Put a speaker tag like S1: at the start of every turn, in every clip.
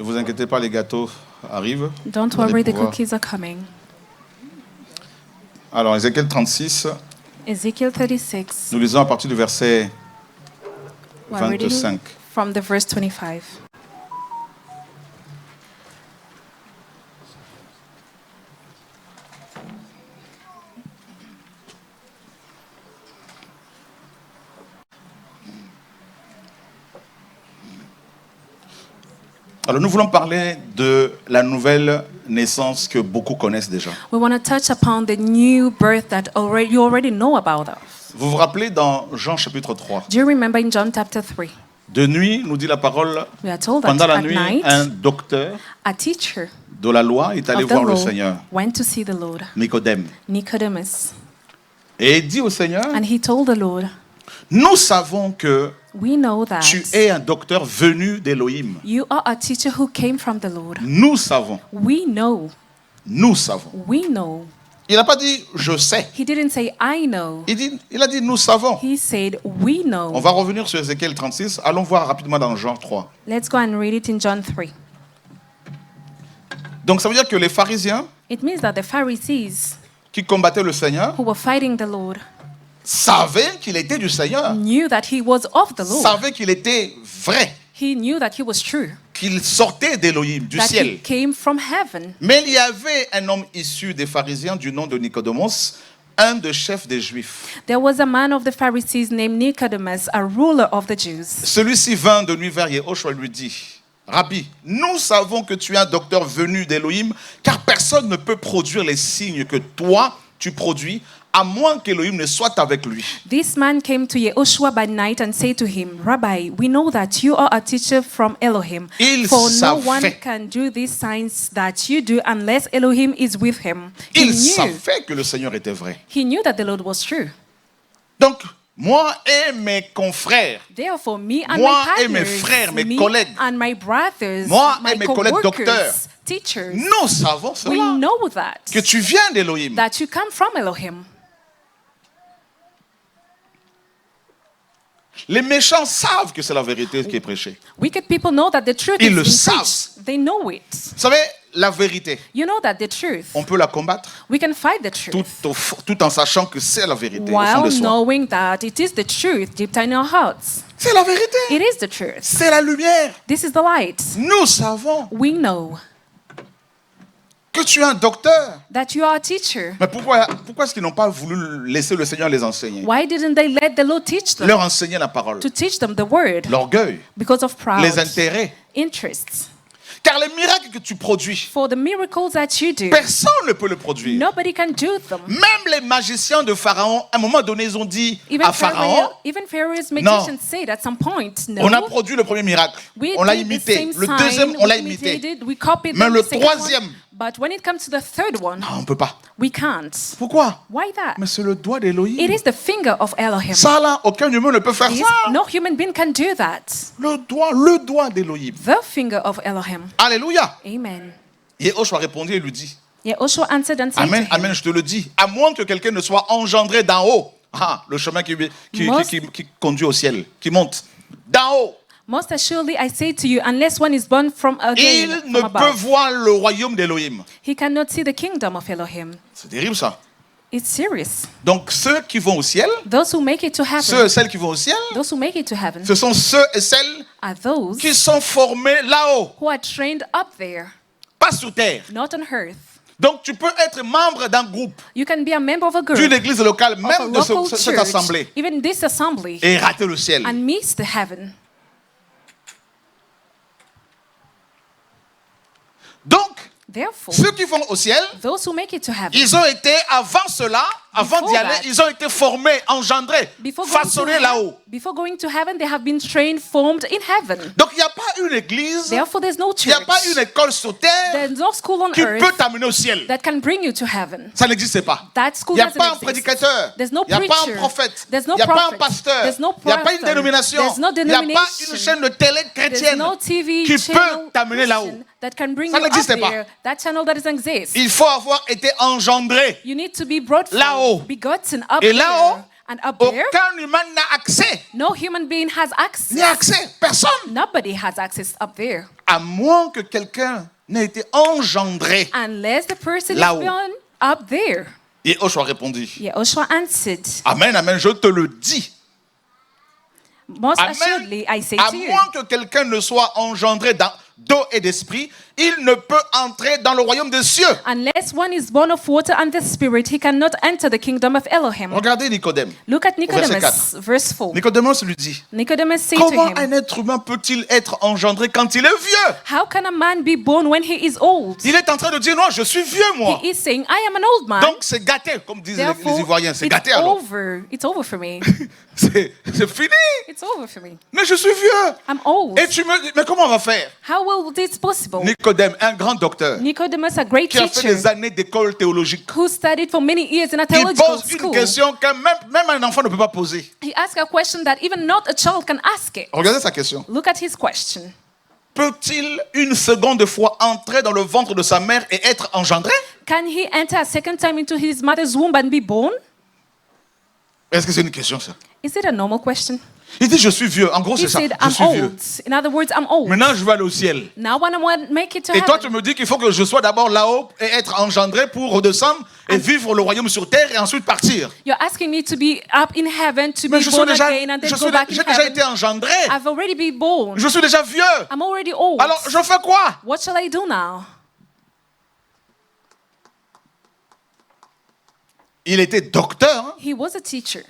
S1: Ne vous inquiétez pas, les gâteaux arrivent.
S2: Don't
S1: Vous allez
S2: worry, the
S1: pouvoir-
S2: cookies are coming.
S1: Alors, Ézéchiel 36,
S2: Ezekiel 36.
S1: nous lisons à partir du verset
S2: We're reading
S1: 25.
S2: from the verse 25.
S1: Alors, nous voulons parler de la nouvelle naissance que beaucoup connaissent déjà.
S2: We want to touch upon the new birth that you already know about us.
S1: Vous vous rappelez dans Jean chapitre 3,
S2: Do you remember in John chapter 3?
S1: de nuit, nous dit la parole,
S2: We are told that
S1: pendant la
S2: at
S1: nuit,
S2: night,
S1: un docteur
S2: a teacher
S1: de la loi est allé
S2: of the
S1: voir le
S2: law
S1: Seigneur,
S2: went to see the Lord,
S1: Nicodème,
S2: Nicodemus,
S1: et il dit au Seigneur,
S2: and he told the Lord,
S1: nous savons que
S2: we know that
S1: tu es un docteur venu d'Élohim.
S2: you are a teacher who came from the Lord.
S1: Nous savons,
S2: We know.
S1: nous savons.
S2: We know.
S1: Il n'a pas dit je sais.
S2: He didn't say, I know.
S1: Il a dit nous savons.
S2: He said, we
S1: On
S2: know.
S1: va revenir sur Ézéchiel 36. Allons voir rapidement dans Jean 3.
S2: Let's go and read it in John 3.
S1: Donc ça veut dire que les pharisiens
S2: It means that the Pharisees
S1: qui combattaient le Seigneur
S2: who were fighting the Lord
S1: savaient qu'il était du Seigneur,
S2: knew that he was of the Lord.
S1: savaient qu'il était vrai,
S2: He knew that he was true,
S1: qu'il sortait d'Élohim, du
S2: that he
S1: ciel.
S2: came from heaven.
S1: Mais il y avait un homme issu des pharisiens du nom de Nicodemos, un des chefs des Juifs.
S2: There was a man of the Pharisees named Nicodemus, a ruler of the Jews.
S1: Celui-ci vint de nuit vers Yehoshua et lui dit, Rabbi, nous savons que tu es un docteur venu d'Élohim, car personne ne peut produire les signes que toi, tu produis, à moins qu'Élohim ne soit avec lui.
S2: This man came to Yehoshua by night and said to him, Rabbi, we know that you are a teacher from Elohim,
S1: Il
S2: for no one
S1: savait.
S2: can do these signs that you do unless Elohim is with him.
S1: Il savait que le Seigneur était vrai.
S2: He knew that the Lord was true.
S1: Donc, moi et mes confrères,
S2: Therefore, me and
S1: Moi
S2: my
S1: et mes
S2: partners,
S1: frères, mes
S2: me
S1: collègues,
S2: and my brothers,
S1: moi
S2: my
S1: et mes collègues
S2: co-workers,
S1: docteurs,
S2: teachers,
S1: nous savons
S2: we
S1: cela,
S2: know that,
S1: que tu viens d'Élohim.
S2: that you come from Elohim.
S1: Les méchants savent que c'est la vérité qui est prêchée.
S2: Wicked people know that the truth
S1: Ils
S2: is
S1: le
S2: being
S1: savent.
S2: preached. They know it.
S1: Vous savez, la vérité,
S2: You know that the truth,
S1: on peut la combattre
S2: we can fight the truth
S1: tout en sachant que c'est la vérité au fond
S2: while
S1: de soi.
S2: knowing that it is the truth deep down in our hearts.
S1: C'est la vérité.
S2: It is the truth.
S1: C'est la lumière.
S2: This is the light.
S1: Nous savons
S2: We know
S1: que tu es un docteur.
S2: that you are a teacher.
S1: Mais pourquoi est-ce qu'ils n'ont pas voulu laisser le Seigneur les enseigner?
S2: Why didn't they let the Lord teach them?
S1: Leur enseigner la parole.
S2: To teach them the word
S1: L'orgueil,
S2: because of pride,
S1: les intérêts.
S2: interests.
S1: Car les miracles que tu produis,
S2: For the miracles that you do,
S1: personne ne peut le produire.
S2: nobody can do them.
S1: Même les magiciens de Pharaon, à un moment donné, ils ont dit à Pharaon,
S2: Even Pharaoh's magicians said at some point, no,
S1: on a produit le premier miracle,
S2: we
S1: on l'a
S2: did the
S1: imité.
S2: same
S1: Le
S2: sign,
S1: deuxième, on
S2: we
S1: l'a imité.
S2: imitated, we copied
S1: Mais
S2: them,
S1: le
S2: the second one.
S1: troisième,
S2: But when it comes to the third one,
S1: non, on ne peut pas.
S2: we can't.
S1: Pourquoi?
S2: Why that?
S1: Mais c'est le doigt
S2: It
S1: d'Élohim.
S2: is the finger of Elohim.
S1: Ça là, aucun humain ne peut faire
S2: This-
S1: ça.
S2: no human being can do that.
S1: Le doigt d'Élohim.
S2: The finger of Elohim.
S1: Alléluia.
S2: Amen.
S1: Yehoshua répondit et lui dit,
S2: Yehoshua answered and said
S1: Amen,
S2: to him,
S1: amen, je te le dis, à moins que quelqu'un ne soit engendré d'en haut. Ah, le chemin qui conduit au ciel, qui monte d'en haut.
S2: Most assuredly I say to you, unless one is born from
S1: Il
S2: again
S1: ne
S2: from
S1: peut
S2: above,
S1: voir le royaume d'Élohim.
S2: he cannot see the kingdom of Elohim.
S1: C'est terrible ça.
S2: It's serious.
S1: Donc ceux qui vont au ciel,
S2: Those who make it to
S1: ceux
S2: heaven,
S1: et celles qui vont au ciel,
S2: those who make it to heaven,
S1: ce sont ceux et celles
S2: are those
S1: qui sont formés là-haut,
S2: who are trained up there,
S1: pas sur terre.
S2: not on earth.
S1: Donc tu peux être membre d'un groupe,
S2: You can be a member of a group,
S1: d'une église locale,
S2: of a
S1: même de
S2: local
S1: cette
S2: church,
S1: assemblée,
S2: even this assembly,
S1: et rater le ciel.
S2: and miss the heaven.
S1: Donc,
S2: Therefore,
S1: ceux qui vont au ciel,
S2: those who make it to heaven,
S1: ils ont été, avant cela, avant
S2: Before
S1: d'y aller,
S2: that,
S1: ils ont été formés, engendrés, façonnés là-haut.
S2: before going to heaven, they have been trained, formed in heaven.
S1: Donc il n'y a pas une église,
S2: Therefore, there's no
S1: il n'y a
S2: church,
S1: pas une école sur terre
S2: there's no school on
S1: qui peut
S2: earth
S1: t'amener au ciel.
S2: that can bring you to heaven.
S1: Ça n'existe pas.
S2: That school
S1: Il n'y a
S2: doesn't
S1: pas un
S2: exist.
S1: prédicateur,
S2: There's no
S1: il n'y a pas un
S2: preacher.
S1: prophète,
S2: There's no
S1: il n'y a pas un
S2: prophet.
S1: pasteur,
S2: There's no
S1: il n'y a pas une
S2: pastor.
S1: dénomination,
S2: There's no
S1: il n'y a pas
S2: denomination.
S1: une chaîne de télé
S2: There's
S1: chrétienne
S2: no TV
S1: qui
S2: channel
S1: peut t'amener là-haut.
S2: Christian that can bring
S1: Ça
S2: you up
S1: n'existe pas.
S2: there. That channel that doesn't exist.
S1: Il faut avoir été engendré.
S2: You need to be brought
S1: Là-haut.
S2: forth, begotten up
S1: Et là-haut,
S2: there. And up there,
S1: aucun humain n'a accès.
S2: no human being has access.
S1: Ni accès, personne.
S2: Nobody has access up there.
S1: À moins que quelqu'un n'ait été engendré.
S2: Unless the person is
S1: Là-haut.
S2: born up there.
S1: Et Joshua répondit,
S2: Yehoshua answered,
S1: Amen, amen, je te le dis.
S2: most
S1: Amen.
S2: assuredly, I say
S1: À
S2: to you,
S1: moins que quelqu'un ne soit engendré d'eau et d'esprit, il ne peut entrer dans le royaume des cieux.
S2: unless one is born of water and the Spirit, he cannot enter the kingdom of Elohim.
S1: Regardez Nicodème.
S2: Look at
S1: Verset
S2: Nicodemus, verse 4.
S1: Nicodemus lui dit,
S2: Nicodemus said to
S1: comment
S2: him,
S1: un être humain peut-il être engendré quand il est vieux?
S2: how can a man be born when he is old?
S1: Il est en train de dire, non, je suis vieux, moi.
S2: He is saying, I am an old man.
S1: Donc c'est gâté, comme disent les
S2: Therefore,
S1: Ivoiriens, c'est
S2: it's
S1: gâté alors.
S2: over. It's over for me.
S1: C'est fini.
S2: It's over for me.
S1: Mais je suis vieux.
S2: I'm old.
S1: Et tu me dis, mais comment on va faire?
S2: How will this possible?
S1: Nicodème, un grand docteur,
S2: Nicodemus, a great
S1: qui a fait
S2: teacher,
S1: des années d'école théologique,
S2: who studied for many years in a
S1: il
S2: theological
S1: pose une
S2: school.
S1: question que même un enfant ne peut pas poser.
S2: He asked a question that even not a child can ask it.
S1: Regardez sa question.
S2: Look at his question.
S1: Peut-il une seconde fois entrer dans le ventre de sa mère et être engendré?
S2: Can he enter a second time into his mother's womb and be born?
S1: Est-ce que c'est une question ça?
S2: Is it a normal question?
S1: Il dit je suis vieux. En gros
S2: He
S1: c'est ça.
S2: said,
S1: Je
S2: I'm
S1: suis vieux.
S2: old. In other words, I'm old.
S1: Maintenant je vais aller au ciel.
S2: Now when I want to make it to
S1: Et toi tu
S2: heaven,
S1: me dis qu'il faut que je sois d'abord là-haut et être engendré pour redescendre et vivre le royaume sur terre et ensuite partir.
S2: you're asking me to be up in heaven, to
S1: Mais
S2: be
S1: je suis
S2: born
S1: déjà,
S2: again and then go back in
S1: j'ai déjà été
S2: heaven.
S1: engendré.
S2: I've already been born.
S1: Je suis déjà vieux.
S2: I'm already old.
S1: Alors je fais quoi?
S2: What shall I do now?
S1: Il était docteur. Hein?
S2: He was a teacher.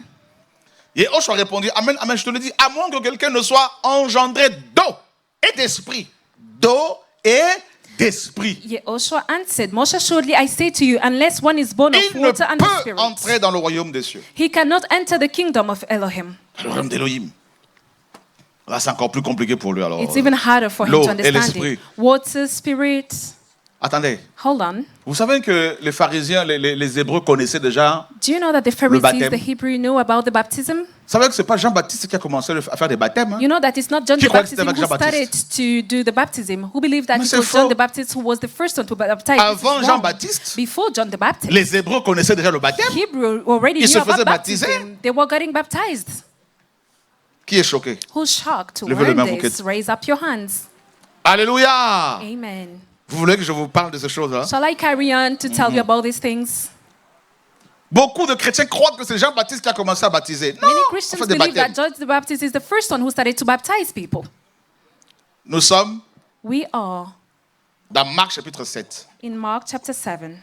S1: Et Joshua répondit, Amen, amen, je te le dis, à moins que quelqu'un ne soit engendré d'eau et d'esprit. D'eau et d'esprit.
S2: Yehoshua answered, most assuredly I say to you, unless one is born of
S1: Il ne
S2: water and the
S1: peut
S2: Spirit,
S1: entrer dans le royaume des cieux.
S2: he cannot enter the kingdom of Elohim.
S1: Le royaume d'Élohim. Là, c'est encore plus compliqué pour lui. Alors,
S2: It's even harder for him
S1: l'eau
S2: to
S1: et
S2: understand
S1: l'esprit.
S2: it. Water, Spirit.
S1: Attendez,
S2: Hold on.
S1: vous savez que les pharisiens, les Hébreux connaissaient déjà.
S2: Do you know that the Pharisees,
S1: baptême.
S2: the Hebrew, knew about the baptism?
S1: Vous savez que ce n'est pas Jean-Baptiste qui a commencé à faire des baptêmes. Hein?
S2: You know that it's not John
S1: Qui
S2: the
S1: croit que c'était
S2: Baptist who
S1: avec
S2: started
S1: Jean-Baptiste?
S2: to do the baptism. Who believed that
S1: Mais
S2: it
S1: c'est
S2: was John
S1: faux.
S2: the Baptist who was the first one to baptize? This is
S1: Avant
S2: wrong.
S1: Jean-Baptiste,
S2: Before John the Baptist,
S1: les Hébreux connaissaient déjà le baptême.
S2: Hebrew already
S1: Ils
S2: knew
S1: se
S2: about
S1: faisaient
S2: baptism.
S1: baptiser.
S2: They were getting baptized.
S1: Qui est choqué?
S2: Who's shocked to
S1: Levez les
S2: learn
S1: mains, vous
S2: this?
S1: qui-
S2: Raise up your hands.
S1: Alléluia!
S2: Amen.
S1: Vous voulez que je vous parle de ces choses-là?
S2: Shall I carry on to tell you about these things?
S1: Beaucoup de chrétiens croient que c'est Jean-Baptiste qui a commencé à baptiser. Non,
S2: Many
S1: on
S2: Christians
S1: fait des
S2: believe that
S1: baptêmes.
S2: John the Baptist is the first one who started to baptize people.
S1: Nous sommes
S2: We are
S1: dans Marc chapitre 7.
S2: in Mark chapter 7.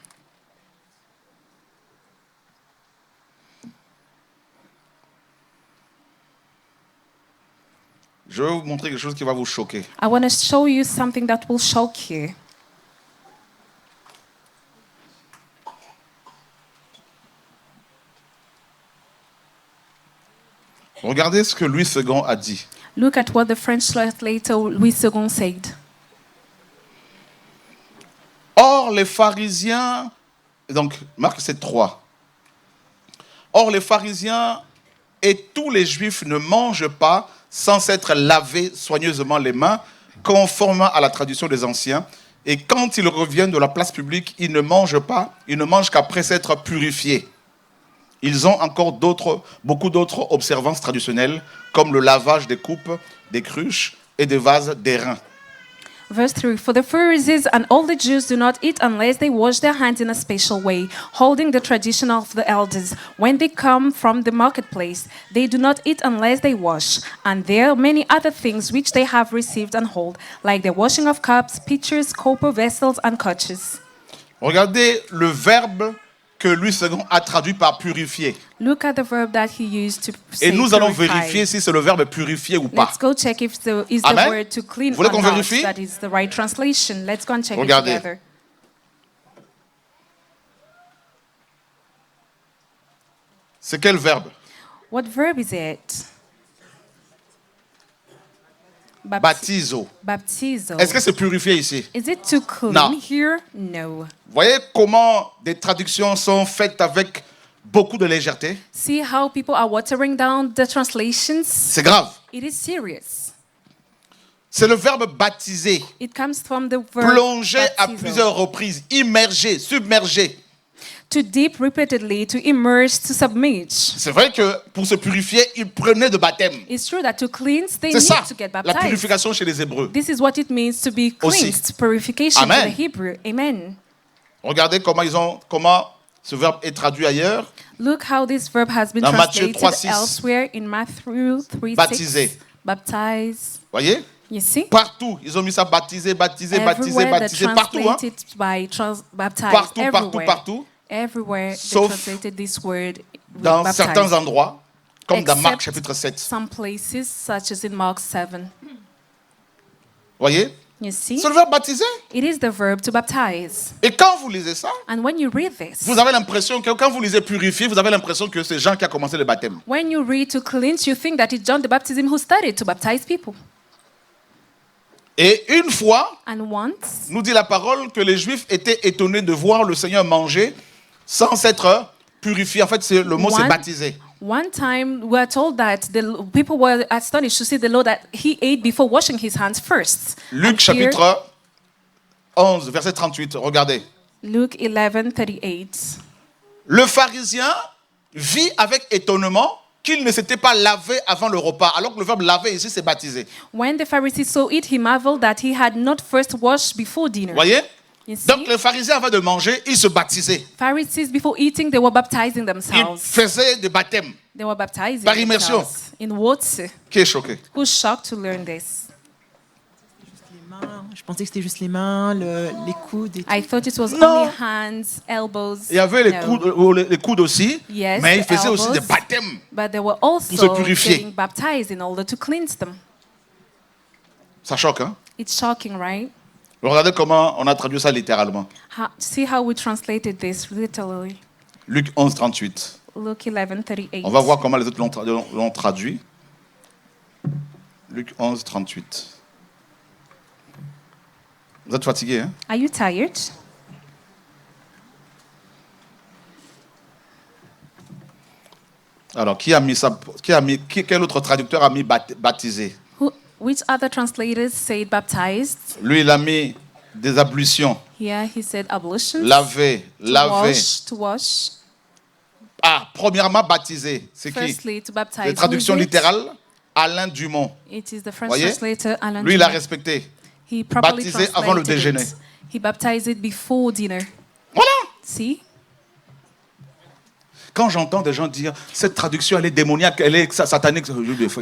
S1: Je vais vous montrer quelque chose qui va vous choquer.
S2: I want to show you something that will shock you.
S1: Regardez ce que Louis II a dit.
S2: Look at what the French translator Louis II said.
S1: Or, les pharisiens, donc Marc 7, 3. Or, les pharisiens et tous les juifs ne mangent pas sans s'être lavés soigneusement les mains, conformément à la tradition des anciens. Et quand ils reviennent de la place publique, ils ne mangent pas, ils ne mangent qu'après s'être purifiés. Ils ont encore beaucoup d'autres observances traditionnelles, comme le lavage des coupes, des cruches et des vases d'airain.
S2: Verse 3, for the Pharisees and all the Jews do not eat unless they wash their hands in a special way, holding the tradition of the elders. When they come from the marketplace, they do not eat unless they wash. And there are many other things which they have received and hold, like the washing of cups, pitchers, copper vessels, and crutches.
S1: Regardez le verbe que Louis II a traduit par purifier.
S2: Look at the verb that he used to say
S1: Et nous allons
S2: purify.
S1: vérifier si c'est le verbe purifier ou pas.
S2: Let's go check if the is
S1: Amen.
S2: the word to clean
S1: Vous voulez
S2: or
S1: qu'on
S2: not.
S1: vérifie?
S2: That is the right translation. Let's go and check
S1: Regardez.
S2: it together.
S1: C'est quel verbe?
S2: What verb is it?
S1: Baptizo.
S2: Baptizo.
S1: Est-ce que c'est purifier ici?
S2: Is it to clean
S1: Non.
S2: here? No.
S1: Voyez comment des traductions sont faites avec beaucoup de légèreté?
S2: See how people are watering down the translations?
S1: C'est grave.
S2: It is serious.
S1: C'est le verbe baptiser.
S2: It comes from the verb
S1: Plonger à
S2: baptizo.
S1: plusieurs reprises. Immerger, submerger.
S2: To dip repeatedly, to immerse, to submerge.
S1: C'est vrai que pour se purifier, ils prenaient de baptême.
S2: It's true that to cleanse, they
S1: C'est
S2: need
S1: ça,
S2: to get
S1: la
S2: baptized.
S1: purification chez les Hébreux.
S2: This is what it means to be
S1: Aussi.
S2: cleansed. Purification
S1: Amen.
S2: in the Hebrew. Amen.
S1: Regardez comment ce verbe est traduit ailleurs.
S2: Look how this verb has been
S1: Dans Matthieu
S2: translated
S1: 3:6.
S2: elsewhere in Matthew 3:6.
S1: Baptiser.
S2: Baptize.
S1: Voyez?
S2: You see?
S1: Partout, ils ont mis ça baptisé, baptisé, baptisé,
S2: Everywhere they
S1: baptisé, partout. Hein?
S2: translated by baptized.
S1: Partout, partout,
S2: Everywhere.
S1: partout.
S2: Everywhere
S1: Sauf
S2: they translated this word with
S1: Dans
S2: baptized.
S1: certains endroits, comme dans Marc
S2: Except
S1: chapitre 7.
S2: some places, such as in Mark 7.
S1: Voyez?
S2: You see?
S1: C'est le verbe baptiser.
S2: It is the verb to baptize.
S1: Et quand vous lisez ça,
S2: And when you read this,
S1: vous avez l'impression que quand vous lisez purifier, vous avez l'impression que c'est Jean qui a commencé le baptême.
S2: when you read to cleanse, you think that it's John the Baptist who started to baptize people.
S1: Et une fois,
S2: And once,
S1: nous dit la parole que les Juifs étaient étonnés de voir le Seigneur manger sans s'être purifié. En fait, le mot c'est
S2: One-
S1: baptisé.
S2: one time we are told that the people were astonished to see the Lord that he ate before washing his hands first.
S1: Luc
S2: And here,
S1: chapitre 11, verset 38. Regardez.
S2: Luke 11:38.
S1: Le pharisien vit avec étonnement qu'il ne s'était pas lavé avant le repas, alors que le verbe laver ici c'est baptisé.
S2: When the Pharisees saw it, he marveled that he had not first washed before dinner.
S1: Voyez?
S2: You see?
S1: Donc le pharisien avant de manger, il se baptisait.
S2: Pharisees, before eating, they were baptizing
S1: Il
S2: themselves.
S1: faisait des baptêmes.
S2: They were baptizing
S1: Par immersion.
S2: themselves in water.
S1: Qui est choqué?
S2: Who's shocked to learn this?
S3: Les mains, je pensais que c'était juste les mains, les coudes et tout.
S2: I thought it was
S1: No.
S2: only hands, elbows.
S1: Il y avait les
S2: No.
S1: coudes aussi,
S2: Yes,
S1: mais il
S2: the
S1: faisait aussi
S2: elbows.
S1: des baptêmes.
S2: But they were
S1: se
S2: also
S1: purifier.
S2: getting baptized in order to cleanse them.
S1: Ça choque, hein?
S2: It's shocking, right?
S1: Regardez comment on a traduit ça littéralement.
S2: See how we translated this literally.
S1: Luc 11, 38.
S2: Luke 11:38.
S1: On va voir comment les autres l'ont traduit. Luc 11, 38. Vous êtes fatigué, hein?
S2: Are you tired?
S1: Alors, quel autre traducteur a mis baptisé?
S2: Which other translators said baptized?
S1: Lui, il a mis des ablutions.
S2: Here he said ablutions.
S1: Laver,
S2: To
S1: laver.
S2: wash, to wash.
S1: Ah, premièrement, baptisé. C'est qui?
S2: Firstly, to baptize.
S1: Les traductions
S2: Who is it?
S1: littérales, Alain Dumont.
S2: It is the French
S1: Voyez?
S2: translator Alan
S1: Lui, il a
S2: Dumont.
S1: respecté.
S2: He properly
S1: Baptisé avant le
S2: translated
S1: déjeuner.
S2: it. He baptized it before dinner.
S1: Voilà.
S2: See?
S1: Quand j'entends des gens dire cette traduction elle est démoniaque, elle est satanique,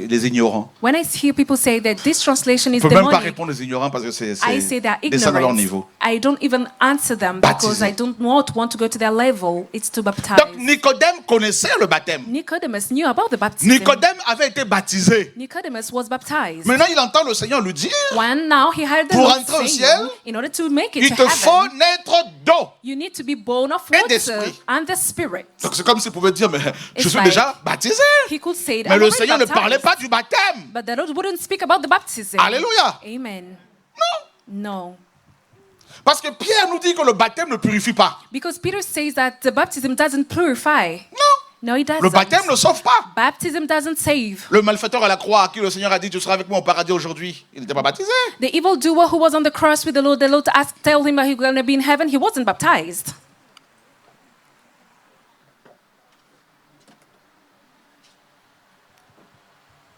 S1: les ignorants.
S2: When I hear people say that this translation is
S1: Je ne peux même pas
S2: demonic,
S1: répondre aux ignorants parce que c'est
S2: I say they're
S1: descendre à leur
S2: ignorant.
S1: niveau.
S2: I don't even answer them because
S1: Baptisé.
S2: I don't want to go to their level. It's to baptize.
S1: Donc Nicodème connaissait le baptême.
S2: Nicodemus knew about the baptism.
S1: Nicodème avait été baptisé.
S2: Nicodemus was baptized.
S1: Maintenant il entend le Seigneur lui dire,
S2: When now he heard the
S1: Pour
S2: Lord
S1: entrer au
S2: saying,
S1: ciel,
S2: in order to make it
S1: il
S2: to
S1: te faut
S2: heaven,
S1: naître d'eau.
S2: you need to be born of
S1: Et
S2: water
S1: d'esprit.
S2: and the Spirit.
S1: Donc c'est comme s'il pouvait dire, mais je
S2: It's
S1: suis
S2: like-
S1: déjà baptisé.
S2: He could say that.
S1: Mais
S2: I'm
S1: le
S2: already
S1: Seigneur ne
S2: baptized.
S1: parlait pas du baptême.
S2: But the Lord wouldn't speak about the baptism.
S1: Alléluia.
S2: Amen. No.
S1: Parce que Pierre nous dit que le baptême ne purifie pas.
S2: Because Peter says that the baptism doesn't purify.
S1: Non.
S2: No, it doesn't.
S1: Le baptême ne sauve pas.
S2: Baptism doesn't save.
S1: Le malfaiteur à la croix à qui le Seigneur a dit tu seras avec moi au paradis aujourd'hui, il n'était pas baptisé.
S2: The evildoer who was on the cross with the Lord tell him that he's going to be in heaven, he wasn't baptized.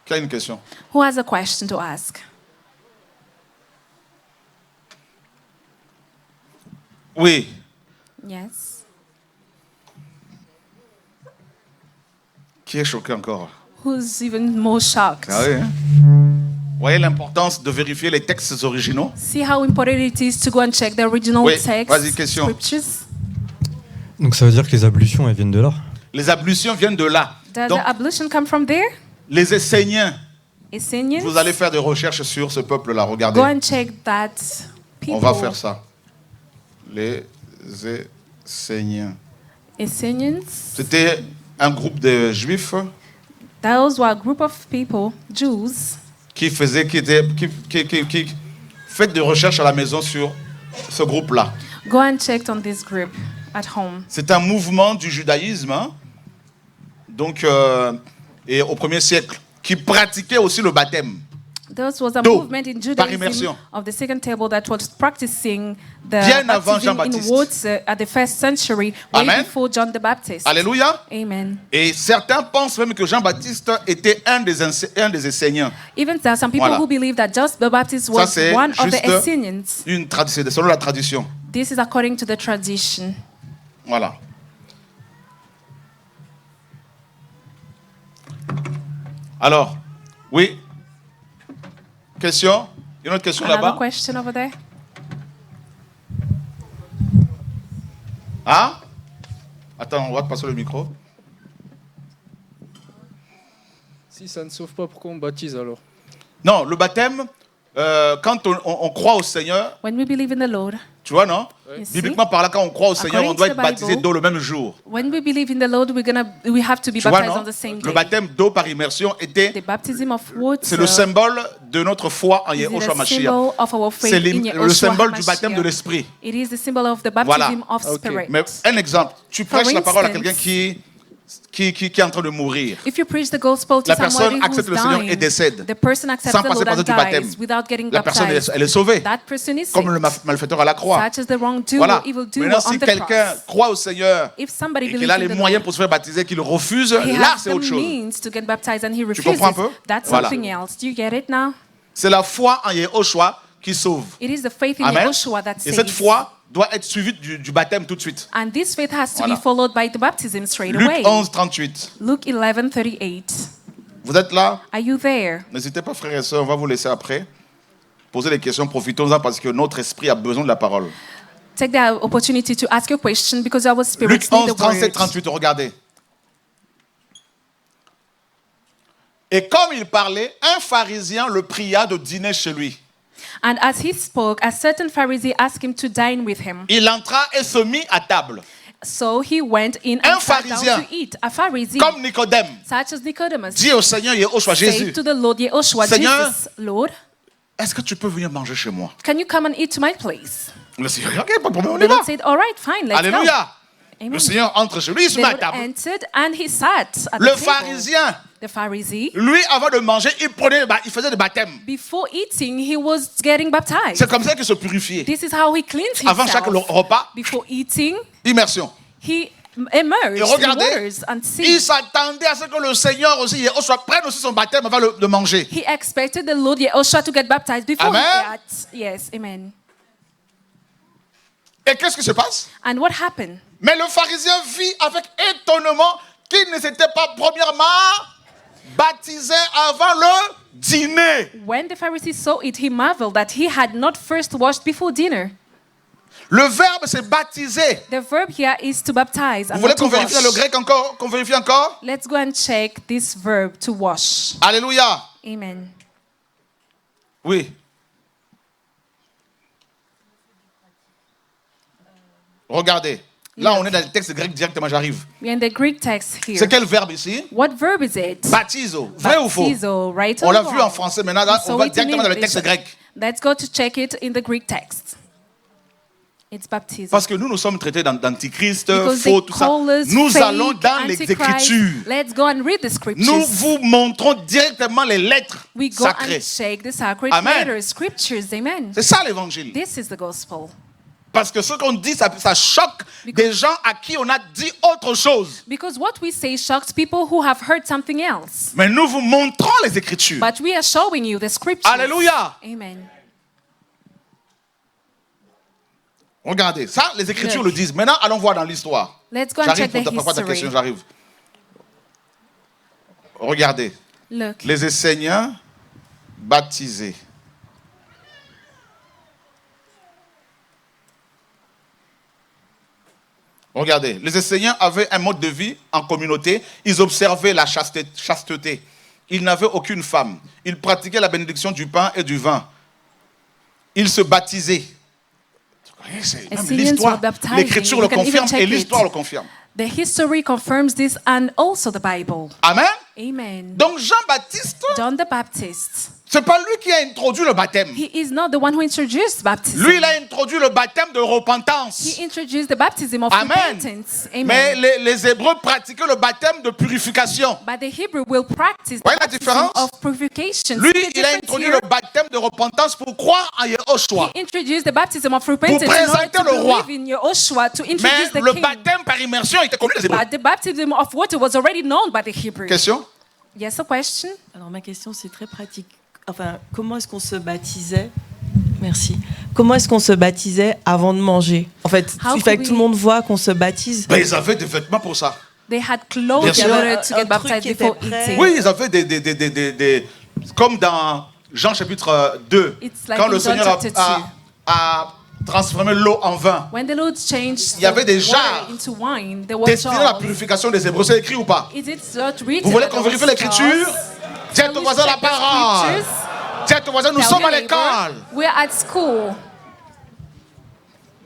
S1: Qui a une question?
S2: Who has a question to ask?
S1: Oui.
S2: Yes.
S1: Qui est choqué encore?
S2: Who's even more shocked?
S1: Ah oui, hein? Voyez l'importance de vérifier les textes originaux?
S2: See how important it is to go and check the original
S1: Oui,
S2: text,
S1: vas-y, question.
S2: scriptures.
S4: Donc ça veut dire que les ablutions, elles viennent de là?
S1: Les ablutions viennent de là.
S2: Does
S1: Donc,
S2: the ablution come from there?
S1: les Esséniens,
S2: Essenians?
S1: vous allez faire des recherches sur ce peuple-là, regardez.
S2: Go and check that people.
S1: On va faire ça. Les Esséniens.
S2: Essenians?
S1: C'était un groupe de juifs
S2: Those were a group of people, Jews,
S1: qui faisaient, qui faites des recherches à la maison sur ce groupe-là.
S2: go and check on this group at home.
S1: C'est un mouvement du judaïsme, hein. Donc, et au 1er siècle, qui pratiquait aussi le baptême.
S2: There was a
S1: d'eau
S2: movement in
S1: par
S2: Judaism
S1: immersion.
S2: of the second table that was practicing the
S1: Bien avant
S2: baptism in
S1: Jean-Baptiste.
S2: water at the first century, way
S1: Amen.
S2: before John the Baptist.
S1: Alléluia.
S2: Amen.
S1: Et certains pensent même que Jean-Baptiste était un des enseignants.
S2: Even there are some people
S1: Voilà.
S2: who believe that John the Baptist was
S1: c'est
S2: one of the
S1: juste
S2: Essenes.
S1: C'est selon la tradition.
S2: This is according to the tradition.
S1: Voilà. Alors, oui. Question? Une autre question
S2: Another
S1: là-bas?
S2: question over there?
S1: Hein? Attends, on va te passer le micro.
S5: Si ça ne sauve pas, pourquoi on baptise alors?
S1: Non, le baptême, quand on croit au Seigneur,
S2: When we believe in the Lord,
S1: tu vois, non?
S2: you see?
S1: Bibliquement par là, quand on croit au Seigneur, on
S2: According
S1: doit
S2: to
S1: être
S2: the
S1: baptisé
S2: Bible,
S1: d'eau le même jour.
S2: When we believe in the Lord, we have to be
S1: Tu vois,
S2: baptized
S1: non?
S2: on the same
S1: Le
S2: day.
S1: baptême d'eau par immersion était,
S2: The baptism of water
S1: c'est le symbole de notre foi en
S2: is
S1: Yahushua
S2: the
S1: Mashiach.
S2: symbol of our faith
S1: C'est
S2: in
S1: le
S2: Yahushua
S1: symbole du
S2: HaMashiach.
S1: baptême de l'esprit.
S2: It is the symbol of the
S1: Voilà.
S2: baptism of
S5: Ok.
S2: spirit.
S1: Mais un exemple, tu
S2: For
S1: prêches la parole à
S2: instance,
S1: quelqu'un qui est en train de mourir.
S2: If you preach the gospel to
S1: La personne
S2: somebody who's
S1: accepte le Seigneur et
S2: dying,
S1: décède.
S2: the person accepts
S1: Sans
S2: the
S1: passer
S2: Lord
S1: par
S2: and
S1: du baptême.
S2: dies without getting
S1: La personne,
S2: baptized.
S1: elle est sauvée.
S2: That person is
S1: Comme le
S2: saved,
S1: malfaiteur à la croix.
S2: such as the wrongdoer,
S1: Voilà.
S2: evildoer
S1: Maintenant,
S2: on
S1: si
S2: the
S1: quelqu'un
S2: cross.
S1: croit au Seigneur
S2: If somebody
S1: et
S2: believes
S1: qu'il a
S2: in
S1: les
S2: the
S1: moyens
S2: Lord,
S1: pour se faire baptiser, qu'il refuse,
S2: he
S1: là,
S2: has
S1: c'est
S2: the
S1: autre chose.
S2: means to get baptized and he refuses.
S1: comprends un peu?
S2: That's
S1: Voilà.
S2: something else. Do you get it now?
S1: C'est la foi en Yahushua qui sauve.
S2: It is the faith in
S1: Amen.
S2: Yahushua that
S1: Et cette
S2: saves.
S1: foi doit être suivie du baptême tout de suite.
S2: And this faith has to
S1: Voilà.
S2: be followed by the baptism straight
S1: Luc
S2: away.
S1: 11, 38.
S2: Luke 11:38.
S1: Vous êtes là?
S2: Are you there?
S1: N'hésitez pas, frères et sœurs, on va vous laisser après. Poser des questions, profitons-en parce que notre esprit a besoin de la parole.
S2: Take the opportunity to ask your question because our
S1: Luc
S2: spirits need
S1: 11,
S2: the
S1: 37,
S2: word.
S1: 38, regardez. Et comme il parlait, un pharisien le pria de dîner chez lui.
S2: And as he spoke, a certain Pharisee asked him to dine with him.
S1: Il entra et se mit à table,
S2: So he went in
S1: Un
S2: and sat
S1: pharisien,
S2: down to eat. A Pharisee,
S1: comme Nicodème,
S2: such as Nicodemus,
S1: dit au Seigneur Yahushua
S2: said
S1: Jésus,
S2: to the Lord Yehoshua,
S1: Seigneur,
S2: Jesus, Lord,
S1: est-ce que tu peux venir manger chez moi?
S2: can you come and eat to my place?
S1: Le Seigneur, ok, pas de problème, on
S2: The
S1: y va.
S2: Lord said, all right, fine, let's
S1: Alléluia.
S2: go. Amen.
S1: Le Seigneur entre chez lui, il se
S2: The
S1: met à
S2: Lord
S1: table.
S2: entered and he sat at
S1: Le
S2: the table.
S1: pharisien,
S2: The Pharisee,
S1: lui, avant de manger, il faisait des baptêmes.
S2: before eating, he was getting baptized.
S1: C'est comme ça qu'il se purifiait.
S2: This is how he cleansed
S1: Avant
S2: himself.
S1: chaque repas,
S2: Before eating,
S1: immersion.
S2: he immersed
S1: Et
S2: in
S1: regardez,
S2: waters and
S1: il
S2: sea.
S1: s'attendait à ce que le Seigneur aussi, Yahushua, prenne aussi son baptême avant de manger.
S2: He expected the Lord Yehoshua to get baptized before
S1: Amen.
S2: he ate. Yes, amen.
S1: Et qu'est-ce qui se passe?
S2: And what happened?
S1: Mais le pharisien vit avec étonnement qu'il ne s'était pas premièrement baptisé avant le dîner.
S2: When the Pharisee saw it, he marveled that he had not first washed before dinner.
S1: Le verbe c'est baptiser.
S2: The verb here is to baptize.
S1: Vous
S2: And
S1: voulez
S2: not to
S1: qu'on vérifie
S2: wash.
S1: le grec encore? Qu'on vérifie encore?
S2: Let's go and check this verb to wash.
S1: Alléluia.
S2: Amen.
S1: Oui. Regardez. Là, on est dans le texte grec directement, j'arrive.
S2: We're in the Greek text here.
S1: C'est quel verbe ici?
S2: What verb is it?
S1: Baptizo. Vrai ou faux?
S2: Baptizo, right
S1: On
S2: or
S1: l'a
S2: wrong?
S1: vu en français, maintenant là,
S2: So
S1: on va
S2: it's in
S1: directement dans le
S2: English.
S1: texte grec.
S2: Let's go to check it in the Greek text. It's baptism.
S1: Parce que nous sommes traités d'antichrist,
S2: Because
S1: faux,
S2: they
S1: tout ça.
S2: call us
S1: Nous
S2: fake,
S1: allons dans les
S2: antichrist.
S1: Écritures.
S2: Let's go and read the scriptures.
S1: Nous vous montrons directement les lettres
S2: We go
S1: sacrées.
S2: and check the sacred
S1: Amen.
S2: letters, scriptures. Amen.
S1: C'est ça l'évangile.
S2: This is the gospel.
S1: Parce que ce qu'on dit, ça choque des gens à qui on a dit autre chose.
S2: Because what we say shocks people who have heard something else.
S1: Mais nous vous montrons les Écritures.
S2: But we are showing you the scriptures.
S1: Alléluia.
S2: Amen.
S1: Regardez, ça, les Écritures
S2: Look.
S1: le disent. Maintenant, allons voir dans l'histoire.
S2: Let's go and
S1: J'arrive
S2: check the
S1: pour ta question,
S2: history.
S1: j'arrive. Regardez,
S2: Look.
S1: les Esséniens baptisés. Regardez, les Esséniens avaient un mode de vie en communauté. Ils observaient la chasteté. Ils n'avaient aucune femme. Ils pratiquaient la bénédiction du pain et du vin. Ils se baptisaient. C'est même
S2: Assyrians
S1: l'histoire,
S2: were baptizing.
S1: l'Écriture
S2: You
S1: le
S2: can even
S1: confirme
S2: check
S1: et
S2: it.
S1: l'histoire le confirme.
S2: The history confirms this and also the Bible.
S1: Amen.
S2: Amen.
S1: Donc Jean-Baptiste,
S2: John the Baptist,
S1: C'est pas lui qui a introduit le baptême.
S2: He is not the one who introduced baptism.
S1: Lui, il a introduit le baptême de repentance.
S2: He introduced the baptism of
S1: Amen.
S2: repentance. Amen.
S1: Mais les Hébreux pratiquaient le baptême de purification.
S2: But the Hebrew will practice the
S1: Voyez la
S2: baptism
S1: différence?
S2: of purification.
S1: Lui,
S2: See the
S1: il a
S2: difference
S1: introduit
S2: here?
S1: le baptême de repentance pour croire en Yehoshua.
S2: He introduced the baptism of repentance in order
S1: présenter
S2: to
S1: le roi.
S2: believe in Yehoshua, to
S1: Mais
S2: introduce the
S1: le
S2: king.
S1: baptême par immersion était connu des Hébreux.
S2: But the baptism of water was already known by the Hebrews.
S1: Question?
S2: Yes, a question?
S3: Alors ma question c'est très pratique. Enfin, comment est-ce qu'on se baptisait? Merci. Comment est-ce qu'on se baptisait avant de manger? En fait,
S2: How
S3: il fallait
S2: could
S3: que tout le monde voit qu'on se baptise.
S1: Ben, ils avaient des vêtements pour ça.
S2: They had clothes
S1: Bien
S2: in
S1: sûr.
S2: order to
S3: Un
S2: get
S3: truc
S2: baptized
S3: qui était
S2: before
S3: prêt.
S2: eating.
S1: Oui, ils avaient des comme dans Jean chapitre 2,
S2: It's like
S1: quand
S2: in
S1: le
S2: John
S1: Seigneur
S2: chapter
S1: a transformé l'eau en vin.
S2: When the Lord changed
S1: Il y avait
S2: the
S1: des
S2: water
S1: jars
S2: into wine, there were
S1: Destiné à la
S2: jars.
S1: purification des Hébreux. C'est écrit ou pas?
S2: Is it not written
S1: Vous voulez
S2: that
S1: qu'on
S2: there
S1: vérifie
S2: were
S1: l'écriture?
S2: stars?
S1: Dis à
S2: Can
S1: ton
S2: we
S1: voisin la
S2: check the
S1: parole.
S2: scriptures?
S1: Dis à ton voisin, nous
S2: Tell
S1: sommes
S2: your
S1: à
S2: neighbor,
S1: l'école.
S2: we're at school.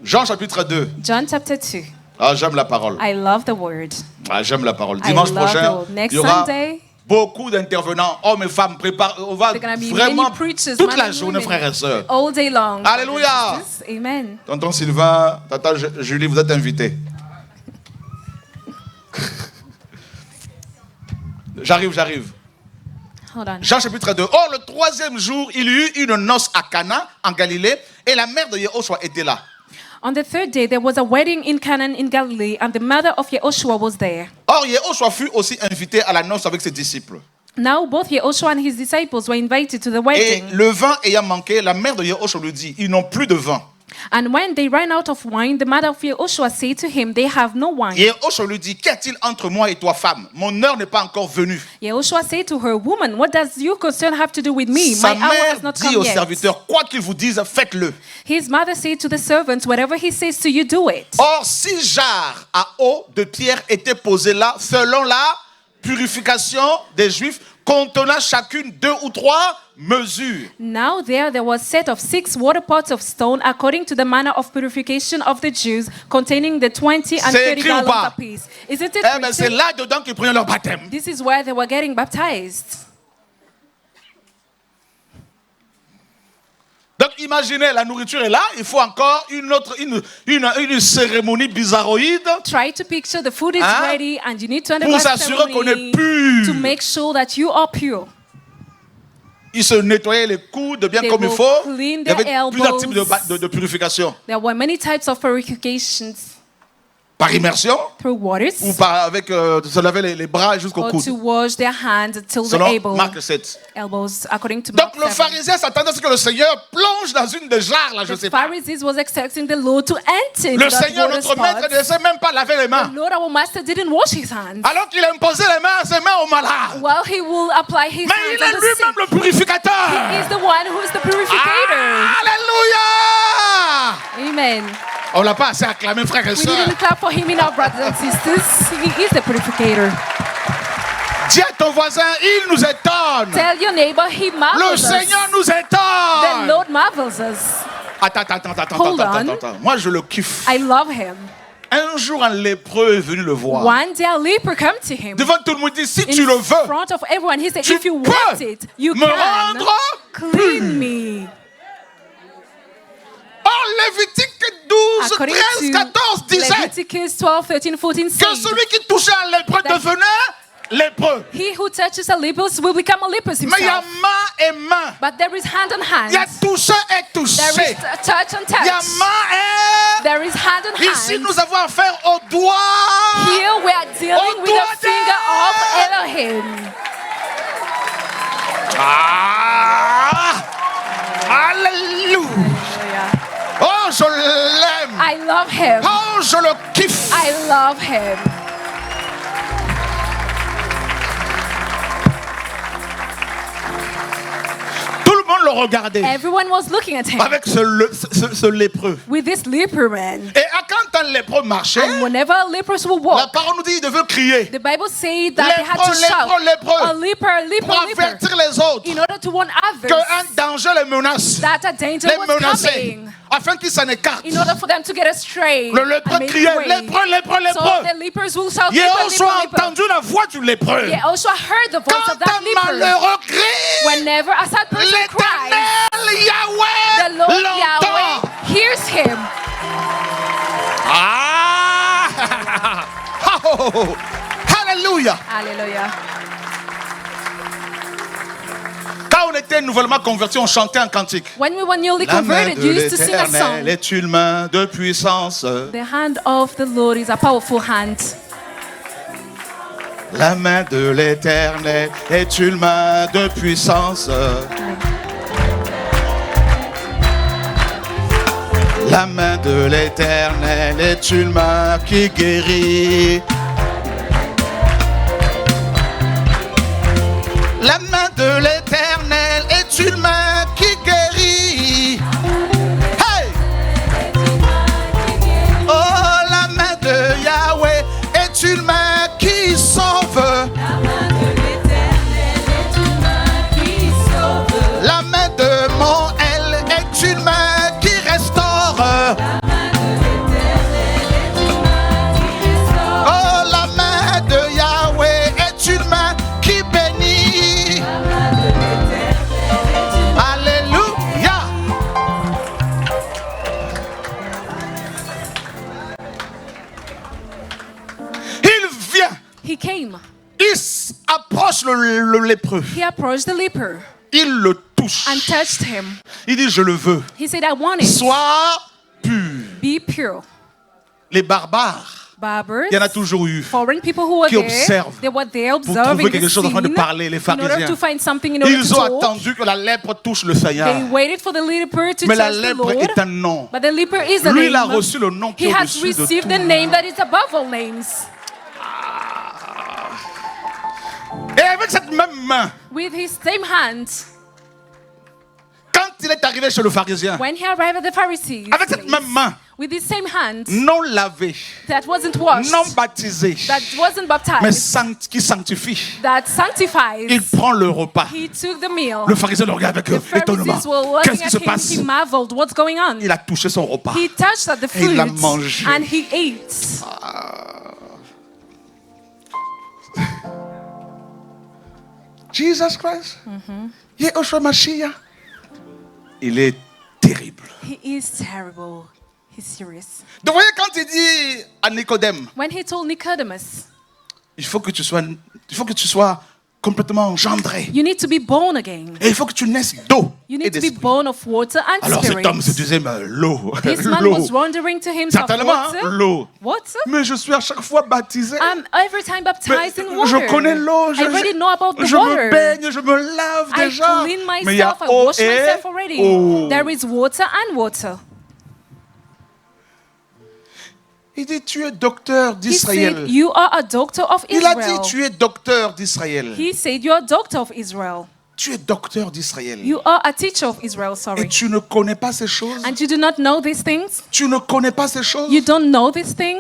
S1: Jean chapitre 2.
S2: John chapter 2.
S1: Ah, j'aime la parole.
S2: I love the word.
S1: Ah, j'aime la parole.
S2: I
S1: Dimanche
S2: love
S1: prochain,
S2: the word. Next
S1: il y aura
S2: Sunday,
S1: beaucoup d'intervenants, hommes et femmes. On va
S2: there are going to be
S1: vraiment
S2: many preachers,
S1: toute
S2: men
S1: la
S2: and
S1: journée,
S2: women,
S1: frères et sœurs.
S2: all day long.
S1: Alléluia.
S2: brothers and sisters. Amen.
S1: Tonton Sylvain, tata Julie, vous êtes invités. J'arrive.
S2: Hold on.
S1: Jean chapitre 2. Or, le troisième jour, il y eut une noce à Cana, en Galilée, et la mère de Yehoshua était là.
S2: On the third day, there was a wedding in Canaan in Galilee, and the mother of Yehoshua was there.
S1: Or, Yehoshua fut aussi invité à la noce avec ses disciples.
S2: Now, both Yehoshua and his disciples were invited to the
S1: Et
S2: wedding.
S1: le vin ayant manqué, la mère de Yehoshua lui dit, ils n'ont plus de vin.
S2: And when they ran out of wine, the mother of Yehoshua said to him, they have no wine.
S1: Yehoshua lui dit, qu'y a-t-il entre moi et toi, femme? Mon heure n'est pas encore venue.
S2: Yehoshua said to her, woman, what does your concern have to do with me?
S1: Sa
S2: My hour
S1: mère
S2: has not
S1: dit
S2: come
S1: aux
S2: yet.
S1: serviteurs, quoi qu'il vous dise, faites-le.
S2: His mother said to the servants, whatever he says to you, do it.
S1: Or, 6 jarres à eau de pierre étaient posées là, selon la purification des Juifs, contenant chacune 2 ou 3 mesures.
S2: Now there was set of 6 water pots of stone according to the manner of purification of the Jews, containing the 20 and
S1: C'est
S2: 30
S1: écrit ou
S2: gallons
S1: pas?
S2: apiece. Isn't it
S1: Eh bien, c'est
S2: written?
S1: là-dedans qu'ils prenaient leur baptême.
S2: This is where they were getting baptized.
S1: Donc, imaginez, la nourriture est là, il faut encore une cérémonie bizarroïde.
S2: Try to picture the food is
S1: Hein?
S2: ready and you need to
S1: Pour
S2: undergo
S1: s'assurer qu'on est
S2: ceremony
S1: pur.
S2: to make sure that you are pure.
S1: Ils se nettoyaient les coudes bien
S2: They
S1: comme il
S2: will
S1: faut.
S2: clean
S1: Il y
S2: their
S1: avait plusieurs types
S2: elbows.
S1: de purification.
S2: There were many types of purifications
S1: Par immersion
S2: through waters
S1: ou avec se laver les bras jusqu'au
S2: or
S1: coude.
S2: to wash their hands until the
S1: Selon Marc 7.
S2: elbows, according to
S1: Donc
S2: Mark
S1: le
S2: 7.
S1: pharisien s'attendait à ce que le Seigneur plonge dans une des jarres, là, je ne
S2: The
S1: sais pas.
S2: Pharisees was expecting the Lord to enter
S1: Le
S2: into that
S1: Seigneur,
S2: water
S1: notre maître,
S2: spot.
S1: ne sait même pas laver les mains.
S2: The Lord, our master, didn't wash his hands.
S1: Alors qu'il a imposé ses mains aux malades.
S2: Well, he will apply his
S1: Mais
S2: hands
S1: il
S2: on
S1: est
S2: the
S1: lui-même
S2: sick.
S1: le purificateur.
S2: He is the one who is the purificator.
S1: Alléluia!
S2: Amen.
S1: On l'a pas assez acclamé, frères et
S2: We
S1: sœurs.
S2: didn't clap for him enough, brothers and sisters. He is the purificator.
S1: Dis à ton voisin, il nous étonne.
S2: Tell your neighbor, he
S1: Le
S2: marvels us.
S1: Seigneur nous
S2: The
S1: étonne.
S2: Lord marvels us. Hold on.
S1: Attends. Moi, je le kiffe.
S2: I love him.
S1: Un jour, un lépreux est venu le voir.
S2: One day a leper come to him.
S1: Devant tout le monde, il dit, si
S2: In
S1: tu le veux,
S2: front of everyone, he said,
S1: tu
S2: if you
S1: peux
S2: want it, you
S1: me
S2: can
S1: rendre
S2: clean me.
S1: Or, Lévitique 12,
S2: According
S1: 13, 14 disait
S2: Leviticus 12, 13, 14
S1: que
S2: says,
S1: celui qui touchait un lépreux
S2: that-
S1: devenait lépreux.
S2: he who touches a leper will become a leper
S1: Mais il y a
S2: himself.
S1: main et main.
S2: But there is hand on hand.
S1: Il y a touché et
S2: There
S1: touché.
S2: is touch on
S1: Il y a
S2: touch.
S1: main et...
S2: There is hand on
S1: Ici,
S2: hand.
S1: nous avons affaire au doigt.
S2: Here we are dealing with
S1: doigt
S2: the finger of Elohim.
S1: Ah! Alléluia. Oh, je l'aime.
S2: I love him.
S1: Oh, je le kiffe.
S2: I love him.
S1: Tout le monde le regardait
S2: Everyone was looking at him
S1: avec ce lépreux.
S2: with this leper man.
S1: Et quand un lépreux marchait,
S2: And whenever lepers will
S1: la
S2: walk,
S1: parole nous dit qu'il devait crier
S2: the Bible says that they had to
S1: Lépreux,
S2: shout,
S1: lépreux,
S2: a leper,
S1: pour
S2: leper,
S1: avertir les autres
S2: in order to warn others
S1: qu'un danger les menace.
S2: that a danger
S1: Les
S2: was
S1: menacer.
S2: coming.
S1: afin qu'ils s'en écartent.
S2: in order for them to get astray.
S1: Le lépreux
S2: and make
S1: criait,
S2: way.
S1: lépreux, lépreux,
S2: So
S1: lépreux.
S2: the lepers will shout, leper,
S1: Yehoshua a
S2: leper, leper.
S1: entendu la voix du lépreux.
S2: Yehoshua heard the voice
S1: Quand
S2: of that
S1: un
S2: leper.
S1: malheureux crie,
S2: Whenever a sad person cries,
S1: l'Éternel Yahweh
S2: the Lord
S1: l'entend.
S2: Yahweh hears him.
S1: Ah! Oh! Alléluia!
S2: Hallelujah.
S1: Quand on était nouvellement convertis, on chantait un cantique.
S2: When we were newly
S1: La main
S2: converted,
S1: de
S2: you used to sing a
S1: l'Éternel
S2: song.
S1: est une main de puissance.
S2: The hand of the Lord is a powerful hand.
S1: La main de l'Éternel est une main de puissance. La main de l'Éternel est une main qui guérit. La main de l'Éternel est une main qui guérit. Hey! Oh, la main de Yahweh est une main qui sauve. La main de mon elle est une main qui restaure. Oh, la main de Yahweh est une main qui bénit. Alléluia. Il vient,
S2: He came.
S1: il approche le lépreux,
S2: He approached the leper
S1: il le touche.
S2: and touched him.
S1: Il dit, je le veux.
S2: He said, I want it.
S1: Sois pur.
S2: Be pure.
S1: Les barbares,
S2: Barbers,
S1: il y en a toujours eu.
S2: foreign people who were
S1: qui
S2: there,
S1: observent
S2: they were there
S1: pour
S2: observing
S1: trouver quelque
S2: the
S1: chose afin de
S2: scene
S1: parler, les
S2: in order
S1: pharisiens.
S2: to find something in order
S1: Ils
S2: to
S1: ont
S2: talk.
S1: attendu que la lèpre touche le Seigneur.
S2: They waited for the leper to
S1: Mais la
S2: touch the
S1: lèpre
S2: Lord.
S1: est un nom.
S2: But the leper is a
S1: Lui, il a
S2: name.
S1: reçu le nom qui
S2: He
S1: est
S2: has
S1: au-dessus de
S2: received
S1: tout.
S2: the name that is above all names.
S1: Et avec cette même main,
S2: With his same hand,
S1: quand il est arrivé chez le pharisien,
S2: when he arrived at the Pharisees,
S1: avec cette même main,
S2: with his same hand
S1: non lavé,
S2: that wasn't washed,
S1: non baptisé,
S2: that wasn't
S1: mais
S2: baptized,
S1: qui sanctifie,
S2: that sanctifies,
S1: il prend le repas.
S2: he took the meal.
S1: Le pharisien le regarde avec
S2: The
S1: étonnement.
S2: Pharisees were
S1: Qu'est-ce
S2: looking
S1: qui se
S2: at him.
S1: passe?
S2: He marveled, what's going on?
S1: Il a touché son repas.
S2: He touched at the
S1: Et il a
S2: food
S1: mangé.
S2: and he ate.
S1: Jesus Christ, Yehoshua Mashiach, il est terrible.
S2: He is terrible. He's serious.
S1: Donc, vous voyez, quand il dit à Nicodème,
S2: When he told Nicodemus,
S1: il faut que tu sois complètement engendré.
S2: you need to be born again.
S1: Et il faut que tu naisses d'eau
S2: You
S1: et
S2: need to be
S1: d'esprit.
S2: born of water and
S1: Alors cet homme se
S2: spirit.
S1: disait, mais l'eau,
S2: This man
S1: l'eau.
S2: was wondering to himself,
S1: Certainement, hein,
S2: water?
S1: l'eau.
S2: Water?
S1: Mais je suis à chaque fois baptisé.
S2: I'm every time baptized in
S1: Mais
S2: water.
S1: je connais l'eau,
S2: I already know about the
S1: je me
S2: water.
S1: baigne, je me lave
S2: I
S1: déjà.
S2: clean
S1: Mais il y a
S2: myself, I
S1: eau
S2: wash
S1: et
S2: myself already.
S1: eau.
S2: There is water and water.
S1: Il dit, tu es docteur
S2: He
S1: d'Israël.
S2: said, you are a doctor of
S1: Il a dit,
S2: Israel.
S1: tu es docteur d'Israël.
S2: He said, you are a doctor of Israel.
S1: Tu es docteur d'Israël.
S2: You are a teacher of Israel,
S1: Et
S2: sorry.
S1: tu ne connais pas ces choses?
S2: And you do not know these things?
S1: Tu ne connais pas ces choses?
S2: You don't know this thing?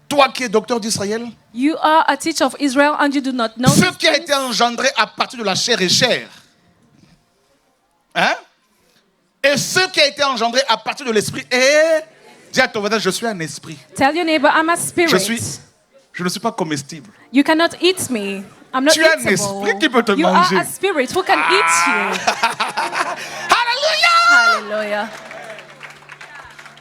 S1: Toi qui es docteur d'Israël?
S2: You are a teacher of Israel and you do not know
S1: Ce
S2: these
S1: qui a
S2: things?
S1: été engendré à partir de la chair est chair. Hein? Et ce qui a été engendré à partir de l'esprit est... Dis à ton voisin, je suis un esprit.
S2: Tell your neighbor, I'm a spirit.
S1: Je ne suis pas comestible.
S2: You cannot eat me. I'm not
S1: Tu es un
S2: eatable.
S1: esprit qui peut te
S2: You
S1: manger.
S2: are a spirit who can eat you.
S1: Alléluia!
S2: Hallelujah.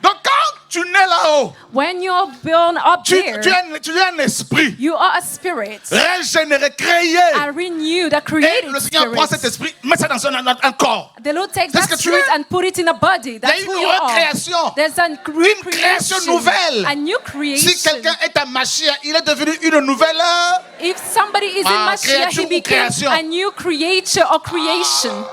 S1: Donc quand tu nais là-haut,
S2: When you're born up
S1: tu
S2: there,
S1: es un esprit
S2: you are a spirit,
S1: régénéré, créé.
S2: a renewed, a
S1: Et
S2: created
S1: le Seigneur prend cet
S2: spirit.
S1: esprit, met ça dans un corps.
S2: The Lord takes
S1: C'est ce
S2: that
S1: que tu
S2: spirit
S1: es.
S2: and put it in a body. That's
S1: Il y a
S2: who
S1: une
S2: you are.
S1: recréation.
S2: There's a
S1: Une création nouvelle.
S2: a new
S1: Si
S2: creation.
S1: quelqu'un est un Mashiach, il est devenu une nouvelle.
S2: If somebody is in Mashiach,
S1: créature
S2: he
S1: ou
S2: became
S1: création.
S2: a new creature or creation.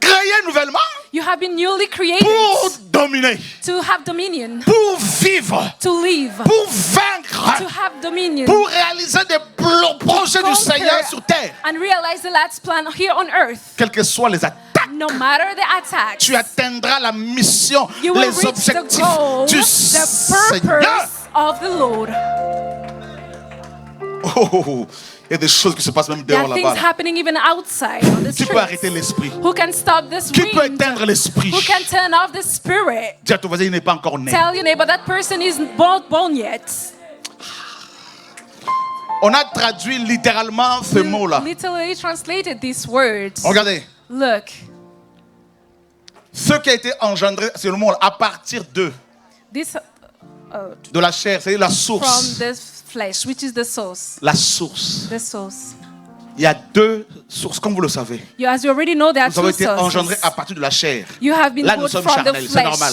S1: Créé nouvellement
S2: You have been newly created
S1: pour dominer,
S2: to have dominion,
S1: pour vivre,
S2: to live,
S1: pour vaincre,
S2: to have dominion,
S1: pour réaliser des projets du Seigneur sur terre.
S2: and realize the Lord's plan here on earth.
S1: Quelles que soient les attaques,
S2: No matter the attacks,
S1: tu atteindras la mission,
S2: you will
S1: les
S2: reach the
S1: objectifs
S2: goal,
S1: du
S2: the
S1: Seigneur.
S2: purpose of the Lord.
S1: Oh, il y a des choses qui se passent même
S2: There
S1: dehors
S2: are things
S1: là-bas.
S2: happening even outside on the
S1: Qui peut arrêter
S2: streets.
S1: l'esprit?
S2: Who can stop this
S1: Qui peut
S2: wind?
S1: éteindre l'esprit?
S2: Who can turn off the spirit?
S1: Dis à ton voisin, il n'est pas encore né.
S2: Tell your neighbor that person is not born yet.
S1: On a traduit littéralement ce mot-là.
S2: Literally translated these words.
S1: Regardez.
S2: Look,
S1: Ce qui a été engendré, c'est le mot à partir
S2: this
S1: de la chair, c'est la
S2: from
S1: source.
S2: the flesh, which is the source.
S1: La source.
S2: The source.
S1: Il y a deux sources, comme vous le savez.
S2: As you already know, there are
S1: Nous avons
S2: two
S1: été engendrés
S2: sources.
S1: à partir de la chair.
S2: You have been
S1: Là, nous
S2: born
S1: sommes
S2: from the
S1: charnels, c'est
S2: flesh.
S1: normal.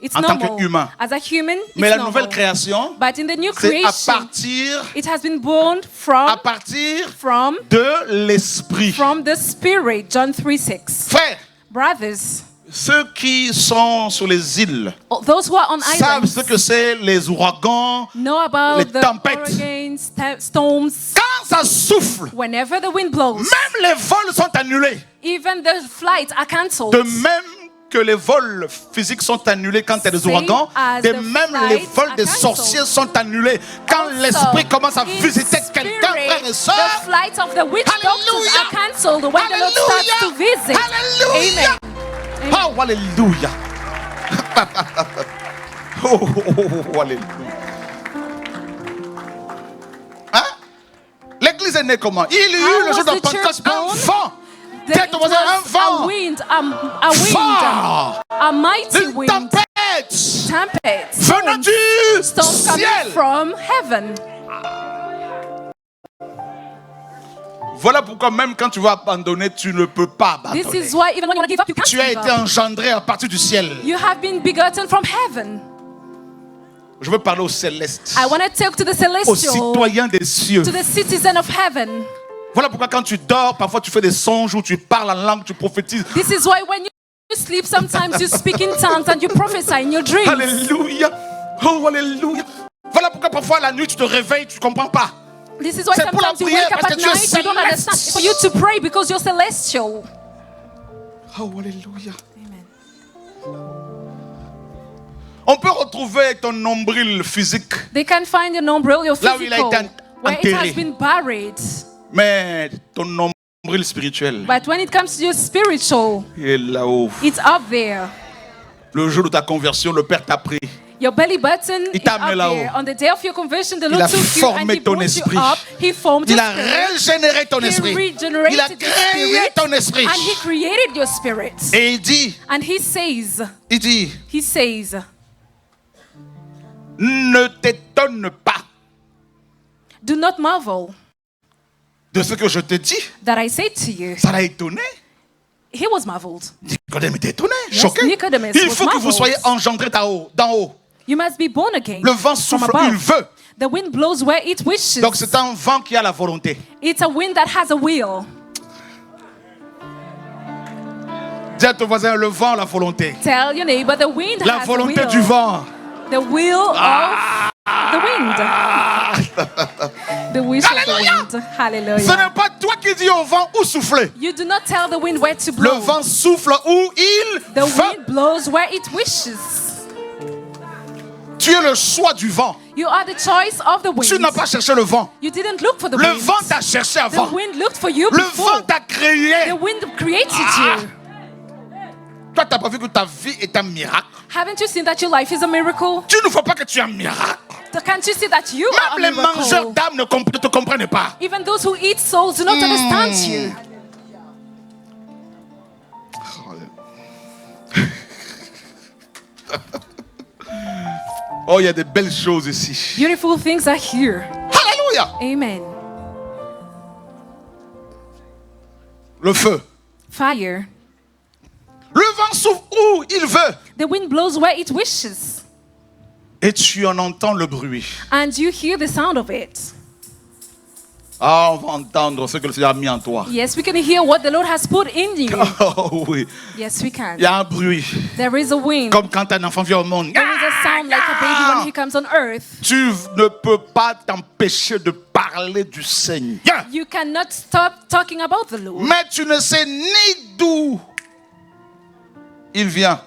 S2: It's
S1: En tant
S2: normal.
S1: qu'humain.
S2: As a human,
S1: Mais
S2: it's
S1: la
S2: normal.
S1: nouvelle création,
S2: But in the new
S1: c'est à
S2: creation,
S1: partir,
S2: it has been born
S1: à partir
S2: from
S1: de l'esprit.
S2: the spirit. John 3:6.
S1: Frères,
S2: Brothers,
S1: ceux qui sont sur les îles
S2: those who are on
S1: savent
S2: islands
S1: ce que c'est les ouragans.
S2: know about
S1: les
S2: the
S1: tempêtes.
S2: hurricanes, storms.
S1: Quand ça souffle,
S2: Whenever the wind blows,
S1: même les vols sont annulés.
S2: even the flights are cancelled.
S1: De même que les vols physiques sont annulés quand il y a des
S2: Same
S1: ouragans,
S2: as
S1: de
S2: the
S1: même les
S2: flights
S1: vols
S2: are
S1: des
S2: cancelled.
S1: sorciers sont annulés. Quand
S2: Also,
S1: l'esprit commence à
S2: in
S1: visiter quelqu'un,
S2: spirit,
S1: frères et sœurs,
S2: the flights of the witch doctors
S1: Hallelujah.
S2: are cancelled when the Lord starts to visit.
S1: Hallelujah.
S2: Amen.
S1: Oh, alléluia. Oh, alléluia. Hein? L'église est née comment? Il y a eu
S2: How
S1: le jour
S2: was
S1: de
S2: the church
S1: Pentecôte un
S2: born?
S1: vent.
S2: There
S1: Tiens ton voisin, un
S2: was
S1: vent.
S2: a wind, a wind,
S1: Fort.
S2: a mighty
S1: Une
S2: wind,
S1: tempête
S2: tempest,
S1: venant du
S2: storms coming
S1: ciel.
S2: from heaven.
S1: Voilà pourquoi même quand tu vas abandonner, tu ne peux pas
S2: This
S1: abandonner.
S2: is why even when you want to give up, you can't
S1: Tu as
S2: give
S1: été
S2: up.
S1: engendré à partir du ciel.
S2: You have been begotten from heaven.
S1: Je veux parler aux célestes,
S2: I want to talk to the
S1: aux
S2: celestial,
S1: citoyens des cieux.
S2: to the citizen of heaven.
S1: Voilà pourquoi quand tu dors, parfois tu fais des songes où tu parles en langue, tu prophétises.
S2: This is why when you sleep, sometimes you speak in tongues and you prophesy in your dreams.
S1: Alléluia. Oh, alléluia. Voilà pourquoi parfois la nuit tu te réveilles, tu ne comprends pas.
S2: This is why
S1: C'est pour la
S2: sometimes you
S1: prière
S2: wake up
S1: parce
S2: at
S1: que tu es
S2: night, you don't
S1: céleste.
S2: understand. For you to pray because you're celestial.
S1: Oh, alléluia.
S2: Amen.
S1: On peut retrouver ton nombril physique,
S2: They can find your nombril, your
S1: là où il a
S2: physical,
S1: été
S2: where it has
S1: enterré.
S2: been buried.
S1: Mais ton nombril spirituel,
S2: But when it comes to your spiritual,
S1: il est là-haut.
S2: it's up there.
S1: Le jour de ta conversion, le Père t'a pris.
S2: Your belly button
S1: Il
S2: is
S1: t'a
S2: up
S1: amené là-haut.
S2: there. On the day of your conversion, the
S1: Il a
S2: Lord took you and
S1: formé
S2: He
S1: ton
S2: brought
S1: esprit.
S2: you up. He formed
S1: Il
S2: your
S1: a
S2: spirit.
S1: régénéré ton
S2: He
S1: esprit.
S2: regenerated
S1: Il a
S2: your
S1: créé
S2: spirit.
S1: ton esprit.
S2: And He created your spirit.
S1: Et il dit,
S2: And He says,
S1: ne t'étonne pas
S2: do not marvel
S1: de ce que je te dis.
S2: that I say to you.
S1: Ça l'a étonné.
S2: He was marveled.
S1: Nicodème était étonné,
S2: Yes,
S1: choqué.
S2: Nicodemus
S1: Il
S2: was
S1: faut que vous
S2: marveled.
S1: soyez engendrés d'en haut.
S2: You must be born again.
S1: Le vent
S2: from
S1: souffle où
S2: above.
S1: il veut.
S2: The wind blows where it wishes.
S1: Donc c'est un vent qui a la volonté.
S2: It's a wind that has a will.
S1: Dis à ton voisin, le vent, la volonté.
S2: Tell your neighbor the wind
S1: La
S2: has
S1: volonté
S2: a will.
S1: du vent.
S2: The will of the wind. The wish of the
S1: Alléluia.
S2: wind.
S1: Ce
S2: Hallelujah.
S1: n'est pas toi qui dis au vent où souffler.
S2: You do not tell the wind where to
S1: Le
S2: blow.
S1: vent souffle où il
S2: The
S1: veut.
S2: wind blows where it wishes.
S1: Tu es le choix du vent.
S2: You are the choice of the
S1: Tu
S2: wind.
S1: n'as pas cherché le vent.
S2: You didn't look for the
S1: Le
S2: wind.
S1: vent t'a cherché
S2: The
S1: avant.
S2: wind looked for you
S1: Le
S2: before.
S1: vent t'a créé.
S2: The wind created
S1: Ah.
S2: you.
S1: Toi, tu n'as pas vu que ta vie est un miracle.
S2: Haven't you seen that your life is a miracle?
S1: Tu ne vois pas que tu es un miracle.
S2: Can't you see that you are a
S1: Même les mangeurs
S2: miracle?
S1: d'âme ne te comprennent pas.
S2: Even those who eat souls do not understand you.
S1: Oh, il y a des belles choses ici.
S2: Beautiful things are here.
S1: Alléluia.
S2: Amen.
S1: Le feu.
S2: Fire.
S1: Le vent souffle où il veut.
S2: The wind blows where it wishes.
S1: Et tu en entends le bruit.
S2: And you hear the sound of it.
S1: Ah, on va entendre ce que le Seigneur a mis en toi.
S2: Yes, we can hear what the Lord has put in you.
S1: Oh oui.
S2: Yes, we can.
S1: Il y a un bruit.
S2: There is a wind.
S1: Comme quand un enfant vient au monde.
S2: There is a sound like a baby when he comes on earth.
S1: Tu ne peux pas t'empêcher de parler du Seigneur.
S2: You cannot stop talking about the Lord.
S1: Mais tu ne sais ni d'où il vient,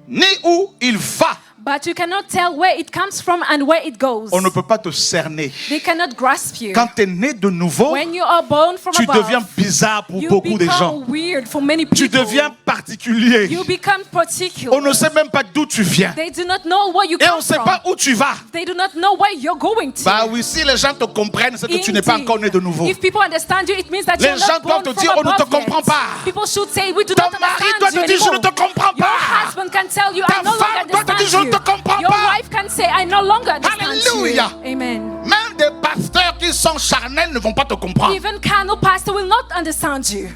S1: ni où il va.
S2: But you cannot tell where it comes from and where it goes.
S1: On ne peut pas te cerner.
S2: They cannot grasp you.
S1: Quand tu es né de nouveau,
S2: When you are born from
S1: tu
S2: above,
S1: deviens bizarre pour
S2: you
S1: beaucoup de gens.
S2: become weird for many
S1: Tu
S2: people.
S1: deviens particulier.
S2: You become particular.
S1: On ne sait même pas d'où tu viens.
S2: They do not know where you
S1: Et on
S2: come
S1: ne sait
S2: from.
S1: pas où tu vas.
S2: They do not know where you're going to.
S1: Bah oui, si les gens te comprennent, c'est que tu n'es pas
S2: Indeed.
S1: encore né de nouveau.
S2: If people understand you, it means that
S1: Les
S2: you're
S1: gens
S2: not born
S1: doivent te
S2: from
S1: dire, on ne te
S2: above yet.
S1: comprend pas.
S2: People should say, we do
S1: Ton
S2: not
S1: mari
S2: understand
S1: doit
S2: you
S1: te dire, je ne
S2: anymore.
S1: te comprends
S2: Your
S1: pas.
S2: husband can tell you,
S1: Ta
S2: I no longer
S1: femme doit te
S2: understand
S1: dire, je ne
S2: you.
S1: te comprends
S2: Your
S1: pas.
S2: wife can say, I no longer understand
S1: Alléluia.
S2: you. Amen.
S1: Même des pasteurs qui sont charnels ne vont pas te comprendre.
S2: Even carnal pastor will not understand you.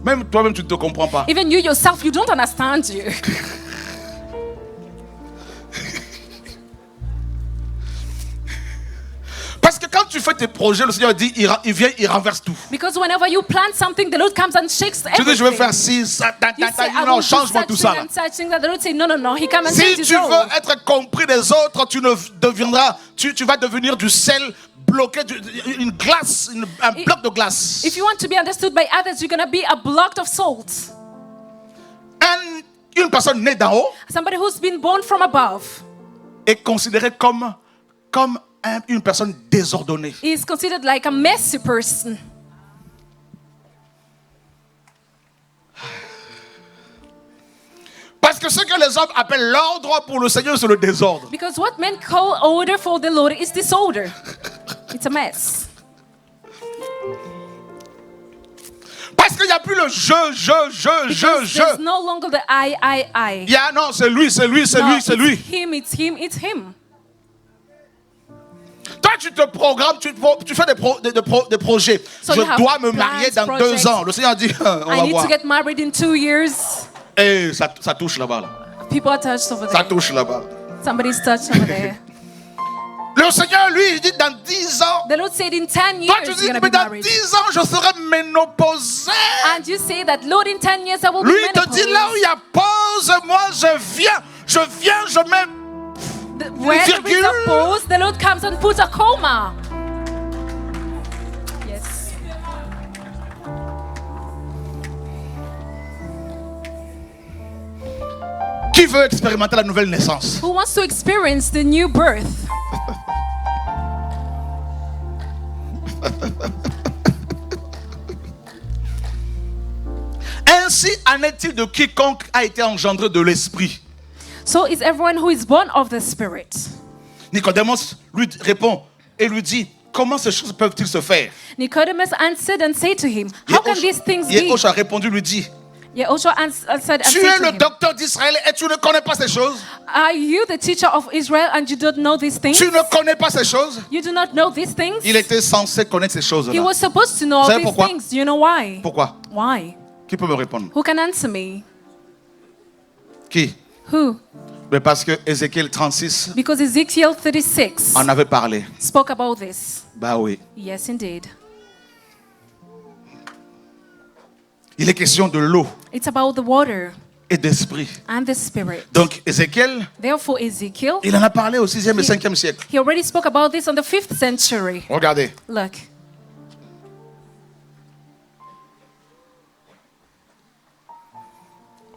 S1: Même toi-même, tu ne te comprends pas.
S2: Even you yourself, you don't understand you.
S1: Parce que quand tu fais tes projets, le Seigneur dit, il vient, il renverse tout.
S2: Because whenever you plant something, the Lord comes and shakes
S1: Tu
S2: everything.
S1: dis, je vais faire ci, ça,
S2: You say, I
S1: non,
S2: will do
S1: change-moi
S2: such
S1: tout
S2: thing
S1: ça. Là.
S2: and such thing. That the Lord say, no, no, no. He comes and
S1: Si
S2: changes
S1: tu
S2: it all.
S1: veux être compris des autres, tu ne deviendras, tu vas devenir du sel bloqué, une glace, un bloc de glace.
S2: If you want to be understood by others, you're going to be a block of salt.
S1: Une personne née d'en haut
S2: Somebody who's been born from above
S1: est considérée comme une personne désordonnée.
S2: is considered like a messy person.
S1: Parce que ce que les hommes appellent l'ordre pour le Seigneur, c'est le désordre.
S2: Because what men call order for the Lord is disorder. It's a mess.
S1: Parce qu'il n'y a plus le je.
S2: There's no longer the I.
S1: Il y a, non, c'est lui, c'est lui, c'est
S2: No,
S1: lui, c'est lui.
S2: It's him.
S1: Toi, tu te programmes, tu fais des projets.
S2: So
S1: Je
S2: you have
S1: dois me marier
S2: plans,
S1: dans
S2: projects.
S1: 2 ans. Le Seigneur dit, on
S2: I
S1: va
S2: need
S1: voir.
S2: to get married in 2 years.
S1: Et ça touche là-bas. Là.
S2: People are touched over
S1: Ça
S2: there.
S1: touche là-bas.
S2: Somebody's touched over there.
S1: Le Seigneur, lui, il dit dans 10 ans.
S2: The Lord said in 10
S1: Toi, tu
S2: years
S1: dis,
S2: you're going to
S1: mais
S2: be
S1: dans
S2: married.
S1: 10 ans, je serai ménopausé.
S2: And you say that, Lord, in 10 years I will
S1: Lui,
S2: be
S1: il te dit, là où il y a pause, moi, je mets.
S2: Where there is
S1: virgule.
S2: a pause, the Lord comes and puts a comma. Yes.
S1: Qui veut expérimenter la nouvelle naissance?
S2: Who wants to experience the new birth?
S1: Ainsi en est-il de quiconque a été engendré de l'esprit.
S2: So is everyone who is born of the Spirit.
S1: Nicodemos lui répond et lui dit, comment ces choses peuvent-ils se faire?
S2: Nicodemus answered and said to him, How can these things be?
S1: Yehoshua a répondu, lui dit,
S2: Yehoshua answered and
S1: tu
S2: said
S1: es
S2: to
S1: le
S2: him,
S1: docteur d'Israël et tu ne connais pas ces choses?
S2: Are you the teacher of Israel and you don't know these things?
S1: Tu ne connais pas ces choses?
S2: You do not know these things?
S1: Il était censé connaître ces
S2: He
S1: choses-là.
S2: was supposed to know
S1: Vous
S2: all
S1: savez
S2: these
S1: pourquoi?
S2: things. Do you know why?
S1: Pourquoi?
S2: Why?
S1: Qui peut me répondre?
S2: Who can answer me?
S1: Qui?
S2: Who?
S1: Mais parce que Ézéchiel 36
S2: Because Ezekiel 36
S1: en avait parlé.
S2: spoke about this.
S1: Bah oui.
S2: Yes, indeed.
S1: Il est question de l'eau
S2: It's about the water
S1: et d'esprit.
S2: and the Spirit.
S1: Donc Ézéchiel,
S2: Therefore, Ezekiel,
S1: il en a parlé au 6e et 5e siècle.
S2: he already spoke about this on the 5th century.
S1: Regardez.
S2: Look.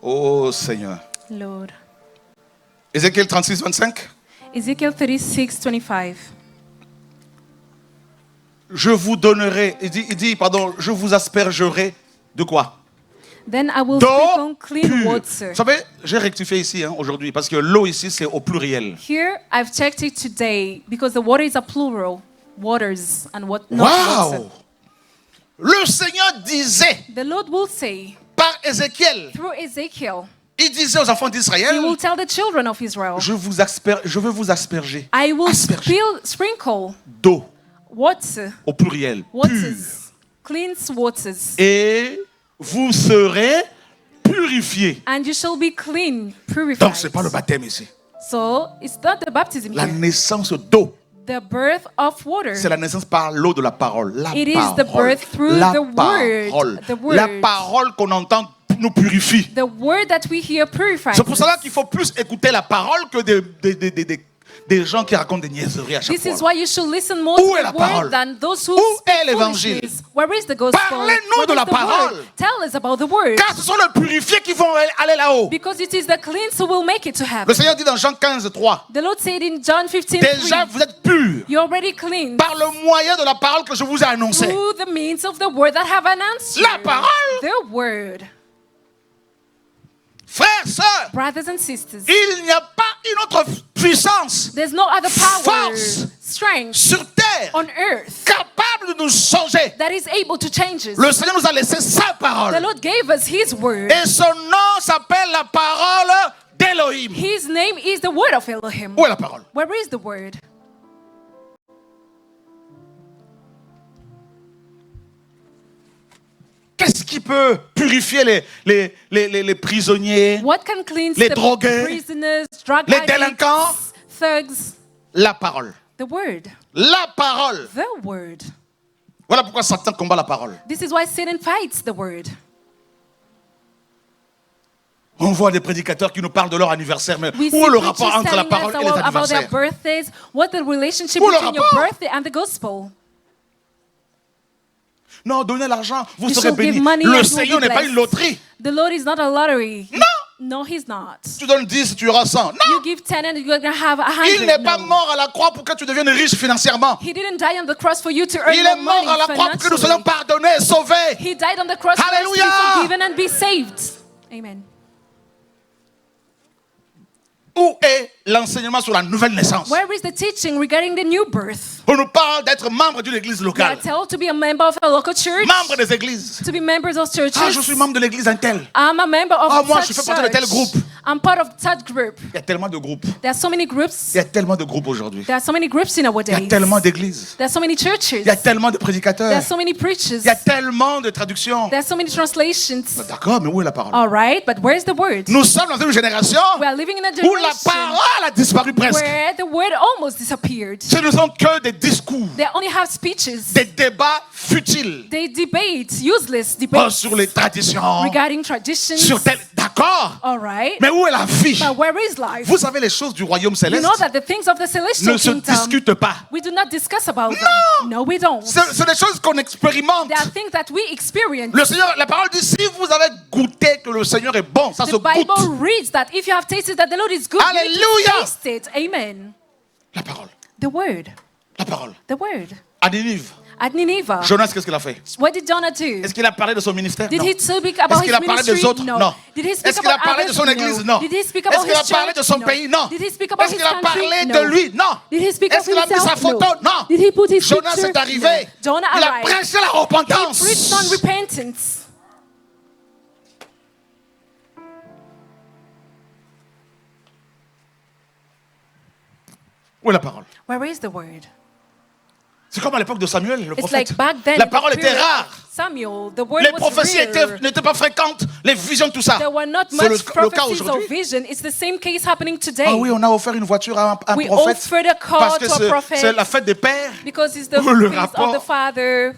S1: Oh Seigneur.
S2: Lord.
S1: Ézéchiel 36, 25.
S2: Ezekiel 36, 25.
S1: Je vous donnerai, il dit, pardon, je vous aspergerai de quoi?
S2: Then I will
S1: D'eau
S2: sprinkle clean
S1: pure.
S2: water.
S1: Vous savez, j'ai rectifié ici aujourd'hui parce que l'eau ici c'est au pluriel.
S2: Here, I've checked it today because the water is a plural. Waters and what not water.
S1: Waouh! Le Seigneur disait
S2: The Lord will say
S1: par Ézéchiel,
S2: through Ezekiel,
S1: il disait aux enfants
S2: He
S1: d'Israël,
S2: will tell the children of Israel,
S1: je veux vous asperger
S2: I will
S1: Asperger.
S2: sprinkle
S1: d'eau
S2: water,
S1: au pluriel, pure.
S2: waters, cleanse waters,
S1: Et vous serez purifiés.
S2: and you shall be clean, purified.
S1: Donc c'est pas le baptême ici.
S2: So it's not the baptism
S1: La
S2: here.
S1: naissance d'eau,
S2: The birth of water.
S1: c'est la naissance par l'eau de la parole. La
S2: It is
S1: parole.
S2: the birth through
S1: la
S2: the word.
S1: parole.
S2: The word.
S1: La parole qu'on entend nous purifie.
S2: The word that we hear purifies.
S1: C'est pour cela
S2: us.
S1: qu'il faut plus écouter la parole que des gens qui racontent des niaiseries à chaque
S2: This is
S1: fois.
S2: why you should listen more
S1: Où
S2: to
S1: est
S2: the
S1: la parole?
S2: word than those who
S1: Où
S2: speak
S1: est l'évangile?
S2: foolishness. Where is the gospel?
S1: Parlez-nous
S2: What
S1: de
S2: is
S1: la
S2: the word?
S1: parole.
S2: Tell us about the word.
S1: Car ce sont les purifiés qui vont aller là-haut.
S2: Because it is the clean who will make it to
S1: Le
S2: heaven.
S1: Seigneur dit dans Jean 15, 3,
S2: The Lord said in John 15,
S1: déjà vous êtes purs
S2: you're already clean
S1: par le moyen de la parole que je vous ai annoncée.
S2: through the means of the word that have announced you.
S1: La parole.
S2: The word.
S1: Frères, sœurs,
S2: Brothers and sisters,
S1: il n'y a pas une autre puissance
S2: there's no other power,
S1: Force.
S2: strength
S1: sur terre
S2: on earth
S1: capable de nous changer.
S2: that is able to change us.
S1: Le Seigneur nous a laissé sa
S2: The
S1: parole.
S2: Lord gave us His word.
S1: Et son nom s'appelle la parole d'Élohim.
S2: His name is the word of Elohim.
S1: Où est la parole?
S2: Where is the word?
S1: Qu'est-ce qui peut purifier les prisonniers,
S2: What can cleanse
S1: les
S2: the
S1: drogués,
S2: prisoners, drug
S1: les
S2: addicts,
S1: délinquants?
S2: thugs?
S1: La parole.
S2: The word.
S1: La parole.
S2: The word.
S1: Voilà pourquoi Satan combat la parole.
S2: This is why Satan fights the word.
S1: On voit des prédicateurs qui nous parlent de leur anniversaire, mais
S2: We
S1: où est
S2: see
S1: le
S2: preachers
S1: rapport entre la
S2: telling
S1: parole
S2: us
S1: et les
S2: about their
S1: anniversaires?
S2: birthdays. What the relationship
S1: Où le
S2: between your
S1: rapport?
S2: birthday and the gospel?
S1: Non, donnez l'argent, vous
S2: You
S1: serez
S2: shall give
S1: bénis.
S2: money
S1: Le
S2: and you will
S1: Seigneur
S2: be
S1: n'est pas
S2: blessed.
S1: une loterie.
S2: The Lord is not a lottery.
S1: Non.
S2: No, He's not.
S1: Tu donnes 10, tu auras 100. Non,
S2: You give 10 and you're going to have
S1: il n'est
S2: 100.
S1: pas
S2: No.
S1: mort à la croix pour que tu deviennes riche financièrement.
S2: He didn't die on the cross for you to earn
S1: Il est
S2: more
S1: mort
S2: money
S1: à la croix pour que nous soyons
S2: financially.
S1: pardonnés et sauvés.
S2: He died on the cross for us to
S1: Alléluia.
S2: be forgiven and be saved. Amen.
S1: Où est l'enseignement sur la nouvelle naissance?
S2: Where is the teaching regarding the new birth?
S1: On nous parle d'être membre d'une église
S2: We are
S1: locale.
S2: told to be a member of a local church,
S1: Membre des églises.
S2: to be members of churches.
S1: Ah, je suis membre de l'église Intel.
S2: I'm a member of
S1: Ah, moi,
S2: such
S1: je fais partie de tel
S2: church.
S1: groupe.
S2: I'm part of that group.
S1: Il y a tellement de groupes.
S2: There are so many groups.
S1: Il y a tellement de groupes aujourd'hui.
S2: There are so many groups in our
S1: Il y a
S2: days.
S1: tellement d'églises.
S2: There are so many churches.
S1: Il y a tellement de
S2: There
S1: prédicateurs.
S2: are so many preachers.
S1: Il y a tellement de traductions.
S2: There are so many translations.
S1: D'accord, mais où est la parole?
S2: All right, but where's the word?
S1: Nous sommes dans une génération
S2: We are living in a
S1: où la
S2: generation
S1: parole a disparu presque.
S2: where the word almost disappeared.
S1: Ce ne sont que des discours,
S2: They only have speeches.
S1: des débats futiles
S2: They debate, useless debates
S1: sur les traditions,
S2: regarding traditions.
S1: sur tel. D'accord,
S2: All right,
S1: mais où est la vie?
S2: but where is life?
S1: Vous savez, les choses du royaume
S2: You
S1: céleste
S2: know that the things of the celestial
S1: ne se
S2: kingdom,
S1: discutent pas.
S2: we do not discuss about them. No, we don't.
S1: Ce sont des choses qu'on expérimente.
S2: There are things that we experience.
S1: Le Seigneur, la parole dit, si vous avez goûté que le Seigneur est bon, ça se
S2: The Bible
S1: goûte.
S2: reads that if you have tasted that the Lord is good, you need
S1: Alléluia.
S2: to taste it. Amen.
S1: La parole,
S2: The word.
S1: la parole.
S2: The word.
S1: À Ninive,
S2: At Nineveh,
S1: Jonas, qu'est-ce qu'il a fait?
S2: what did Jonah do?
S1: Est-ce qu'il a parlé de son ministère?
S2: Did
S1: Non.
S2: he speak about
S1: Est-ce
S2: his
S1: qu'il a parlé des
S2: ministry?
S1: autres?
S2: No.
S1: Non.
S2: Did he speak
S1: Est-ce qu'il a
S2: about
S1: parlé de
S2: others?
S1: son église? Non.
S2: Did he speak
S1: Est-ce
S2: about
S1: qu'il a
S2: his
S1: parlé
S2: church?
S1: de son
S2: No.
S1: pays? Non.
S2: Did he speak about
S1: Est-ce
S2: his
S1: qu'il a
S2: country?
S1: parlé
S2: No.
S1: de lui? Non.
S2: Did he speak
S1: Est-ce
S2: of
S1: qu'il a mis sa
S2: himself?
S1: photo?
S2: No.
S1: Non.
S2: Did he put his
S1: Jonas
S2: picture?
S1: est arrivé.
S2: No. Jonah
S1: Il a
S2: arrived.
S1: prêché la
S2: He
S1: repentance.
S2: preached on repentance.
S1: Où est la parole?
S2: Where is the word?
S1: C'est comme à l'époque de Samuel, le
S2: It's
S1: prophète.
S2: like back then.
S1: La
S2: in the
S1: parole était
S2: period of
S1: rare.
S2: Samuel, the word
S1: Les
S2: was
S1: prophéties
S2: rare.
S1: n'étaient pas fréquentes, les visions, tout ça.
S2: There were not
S1: C'est
S2: much
S1: le cas
S2: prophecies
S1: aujourd'hui.
S2: or vision. It's the same case happening today.
S1: Ah oui, on a offert une voiture à un
S2: We
S1: prophète
S2: offered a car
S1: parce que
S2: to a prophet
S1: c'est la fête des pères.
S2: because it's the
S1: Oh, le
S2: feast
S1: rapport.
S2: of the Father.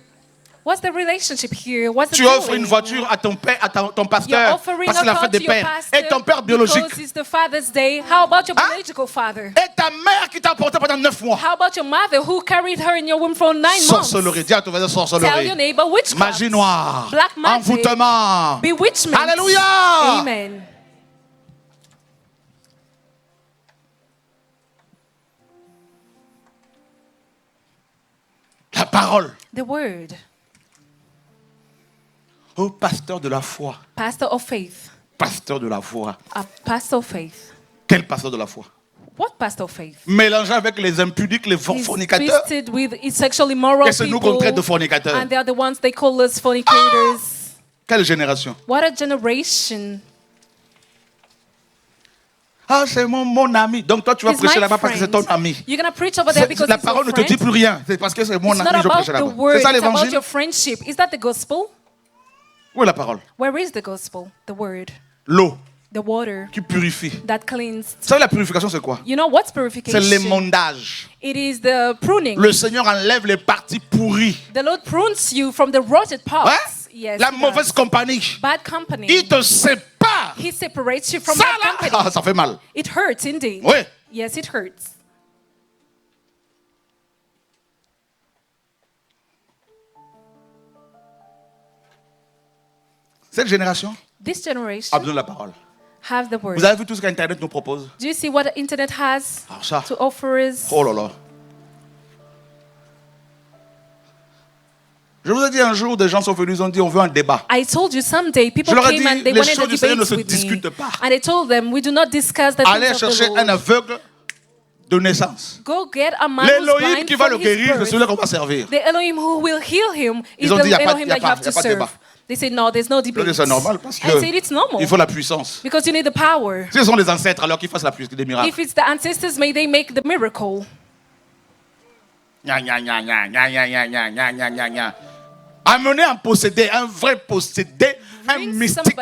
S2: What's the relationship here? What's the
S1: Tu offres
S2: doing?
S1: une voiture à ton père, à ton
S2: You're
S1: pasteur,
S2: offering
S1: parce que
S2: a
S1: c'est la
S2: car
S1: fête
S2: to
S1: des
S2: your
S1: pères.
S2: pastor
S1: Et ton père biologique.
S2: because it's the Father's Day. How about your
S1: Hein?
S2: biological father?
S1: Et ta mère qui t'a porté pendant 9 mois.
S2: How about your mother who carried her in your womb for 9 months?
S1: Sorcellerie, dis à ton voisin
S2: Tell your
S1: sorcellerie.
S2: neighbor witchcraft.
S1: Magie noire.
S2: Black magic.
S1: Envoûtement.
S2: Bewitchment.
S1: Alléluia.
S2: Amen.
S1: La parole.
S2: The word.
S1: Oh, pasteur de la foi.
S2: Pastor of faith.
S1: Pasteur de la foi.
S2: A pastor of faith.
S1: Quel pasteur de la foi?
S2: What pastor of faith?
S1: Mélangé avec les impudiques, les
S2: He's
S1: fornicateurs.
S2: twisted with sexually immoral
S1: Et c'est nous qu'on
S2: people.
S1: traite de fornicateurs.
S2: And they are the ones they call us fornicators.
S1: Quelle génération?
S2: What a generation.
S1: Ah, c'est mon ami. Donc toi, tu vas
S2: He's
S1: prêcher
S2: my
S1: là-bas parce que c'est ton
S2: friend.
S1: ami.
S2: You're going to preach over there because
S1: La
S2: he's your
S1: parole ne te
S2: friend.
S1: dit plus rien. C'est parce que c'est mon
S2: It's
S1: ami,
S2: not
S1: je
S2: about
S1: prêche
S2: the
S1: là-bas.
S2: word.
S1: C'est ça
S2: It's about
S1: l'évangile?
S2: your friendship. Is that the gospel?
S1: Où est la parole?
S2: Where is the gospel? The word.
S1: L'eau
S2: The water
S1: qui purifie.
S2: that cleans.
S1: Vous savez, la purification, c'est quoi?
S2: You know what's
S1: C'est
S2: purification?
S1: l'émondage.
S2: It is the pruning.
S1: Le Seigneur enlève les parties pourries.
S2: The Lord prunes you from the rotted parts.
S1: Hein?
S2: Yes,
S1: La
S2: he
S1: mauvaise
S2: does.
S1: compagnie.
S2: Bad company.
S1: Il te sépare.
S2: He separates you from
S1: Ça,
S2: bad
S1: là,
S2: company.
S1: ça fait mal.
S2: It hurts indeed.
S1: Oui.
S2: Yes, it hurts.
S1: Cette génération
S2: This
S1: a
S2: generation
S1: besoin de la parole.
S2: have the word.
S1: Vous avez vu tout ce qu'Internet nous propose?
S2: Do you see what the internet has
S1: Alors ça,
S2: to offer us?
S1: oh là là. Je vous ai dit un jour, des gens sont venus, ils ont dit on veut un débat.
S2: I told you someday people
S1: Je leur ai
S2: came
S1: dit,
S2: and they
S1: les
S2: wanted
S1: choses
S2: a
S1: du Seigneur ne
S2: debate
S1: se
S2: with me.
S1: discutent pas.
S2: And I told them, we do not discuss the
S1: Allez
S2: things of the
S1: chercher un
S2: Lord.
S1: aveugle de naissance.
S2: Go get a man who's
S1: L'Élohim
S2: blind
S1: qui va le
S2: from his
S1: guérir, c'est
S2: birth.
S1: celui-là qu'on va servir.
S2: The Elohim who will heal him is
S1: Ils ont
S2: the
S1: dit, y a pas-
S2: Elohim
S1: y a
S2: that you
S1: pas-
S2: have
S1: y
S2: to
S1: a pas de
S2: serve.
S1: débat.
S2: They said, no, there's no
S1: Je
S2: debate.
S1: dis, c'est normal parce
S2: I said, it's normal.
S1: qu'il faut la puissance.
S2: Because you need the power.
S1: Si ce sont les ancêtres, alors qu'ils fassent la puissance des miracles.
S2: If it's the ancestors, may they make the miracle.
S1: Gna, gna, gna, gna, gna, gna, gna, gna, gna, gna, gna, gna. Amener un possédé, un vrai possédé, un mystique.